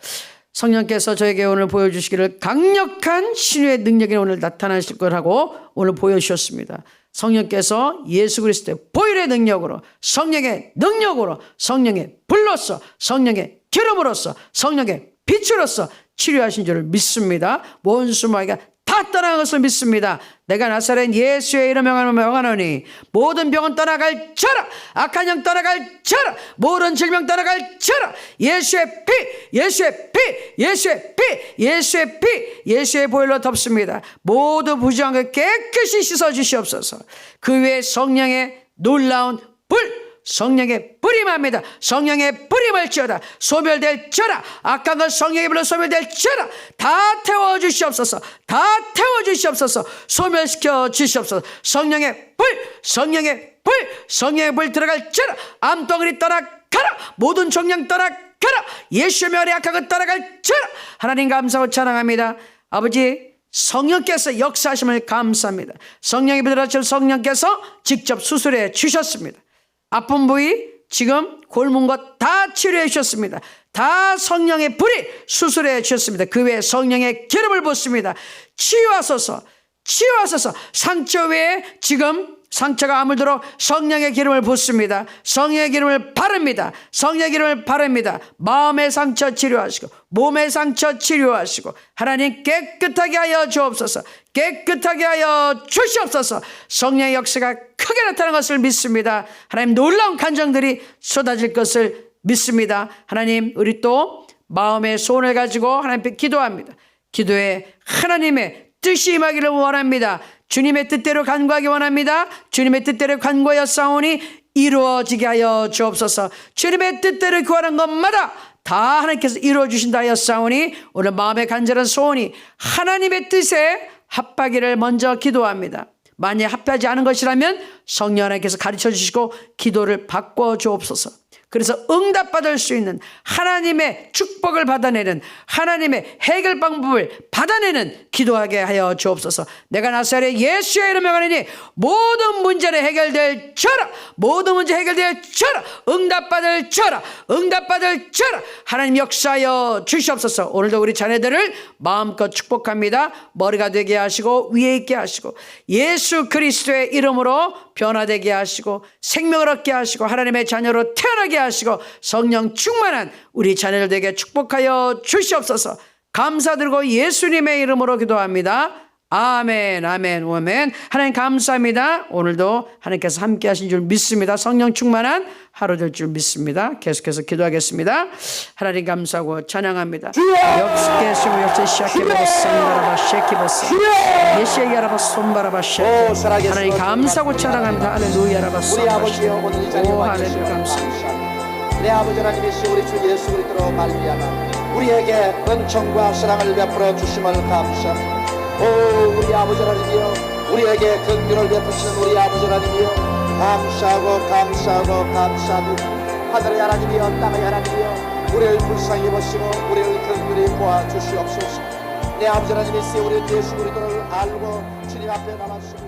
성령께서 저에게 오늘 보여주시기를 강력한 신유의 능력이 오늘 나타나실 거라고 오늘 보여주셨습니다. 성령께서 예수 그리스도의 보혈의 능력으로, 성령의 능력으로, 성령의 불로서, 성령의 기름으로서, 성령의 빛으로서 치료하신 줄을 믿습니다. 원수 마귀가 다 떠나간 것을 믿습니다. 내가 나사렛 예수의 이름 명하노니 모든 병은 떠나갈지어다. 악한 영 떠나갈지어다. 모든 질병 떠나갈지어다. 예수의 피, 예수의 피, 예수의 피, 예수의 피, 예수의 보혈로 덮습니다. 모두 부정한 것 깨끗이 씻어주시옵소서. 그 위에 성령의 놀라운 불, 성령의 뿌림합니다. 성령의 뿌림을지어다. 소멸될지어다. 악한 것 성령의 불로 소멸될지어다. 다 태워주시옵소서. 다 태워주시옵소서. 소멸시켜 주시옵소서. 성령의 불, 성령의 불, 성령의 불 들어갈지어다. 암덩어리 떠나가라. 모든 종양 떠나가라. 예수의 명에 악한 것 떠나갈지어다. 하나님 감사하고 찬양합니다. 아버지, 성령께서 역사하심을 감사합니다. 성령의 불들어서 성령께서 직접 수술해 주셨습니다. 아픈 부위 지금 골문 것 다 치료해 주셨습니다. 다 성령의 불이 수술해 주셨습니다. 그 외에 성령의 기름을 붓습니다. 치유하소서, 치유하소서. 상처 외에 지금 상처가 아물도록 성령의 기름을 붓습니다. 성령의 기름을 바릅니다. 성령의 기름을 바릅니다. 마음의 상처 치료하시고 몸의 상처 치료하시고 하나님 깨끗하게 하여 주옵소서. 깨끗하게 하여 주시옵소서. 성령의 역사가 크게 나타나는 것을 믿습니다. 하나님 놀라운 간정들이 쏟아질 것을 믿습니다. 하나님, 우리 또 마음의 소원을 가지고 하나님 앞에 기도합니다. 기도에 하나님의 뜻이 임하기를 원합니다. 주님의 뜻대로 간구하기 원합니다. 주님의 뜻대로 간구하였사오니 이루어지게 하여 주옵소서. 주님의 뜻대로 구하는 것마다 다 하나님께서 이루어 주신다 하였사오니 오늘 마음의 간절한 소원이 하나님의 뜻에 합하기를 먼저 기도합니다. 만약 합하지 않은 것이라면 성령 하나님께서 가르쳐 주시고 기도를 바꿔 주옵소서. 그래서 응답받을 수 있는 하나님의 축복을 받아내는 하나님의 해결 방법을 받아내는 기도하게 하여 주옵소서. 내가 나사렛 예수의 이름을 명하노니 모든 문제를 해결될지어다. 모든 문제 해결될지어다. 응답받을지어다. 응답받을지어다. 하나님 역사하여 주시옵소서. 오늘도 우리 자녀들을 마음껏 축복합니다. 머리가 되게 하시고 위에 있게 하시고 예수 그리스도의 이름으로 변화되게 하시고 생명을 얻게 하시고 하나님의 자녀로 태어나게 하시고 성령 충만한 우리 자녀들에게 축복하여 주시옵소서. 감사드리고 예수님의 이름으로 기도합니다. 아멘, 아멘, 아멘. 하나님 감사합니다. 오늘도 하나님께서 함께 하신 줄 믿습니다. 성령 충만한 하루 될 줄 믿습니다. 계속해서 기도하겠습니다. 하나님 감사하고 찬양합니다. 역수께서 역사 시작해보겠습니다. 쉐키보사 예시에게라바 손바라바시 하나님 감사하고 찬양합니다. 할렐루야라바 우리 아버지여 오늘 이 자리에 와주시오 감사합니다. 내 아버지 하나님이시 우리 주 예수 그리스도로 말미암아 우리에게 은총과 사랑을 베풀어 주심을 감사합니다. 오 우리 아버지 하나님이여 우리에게 긍휼을 베푸시는 우리 아버지 하나님이여 감사하고 감사하고 감사합니다. 하늘의 하나님이여 땅의 하나님이여 우리를 불쌍히 보시고 우리를 긍휼히 보아 주시옵소서. 내 아버지 하나님이시 우리 예수 그리스도를 알고 주님 앞에 남았습니다.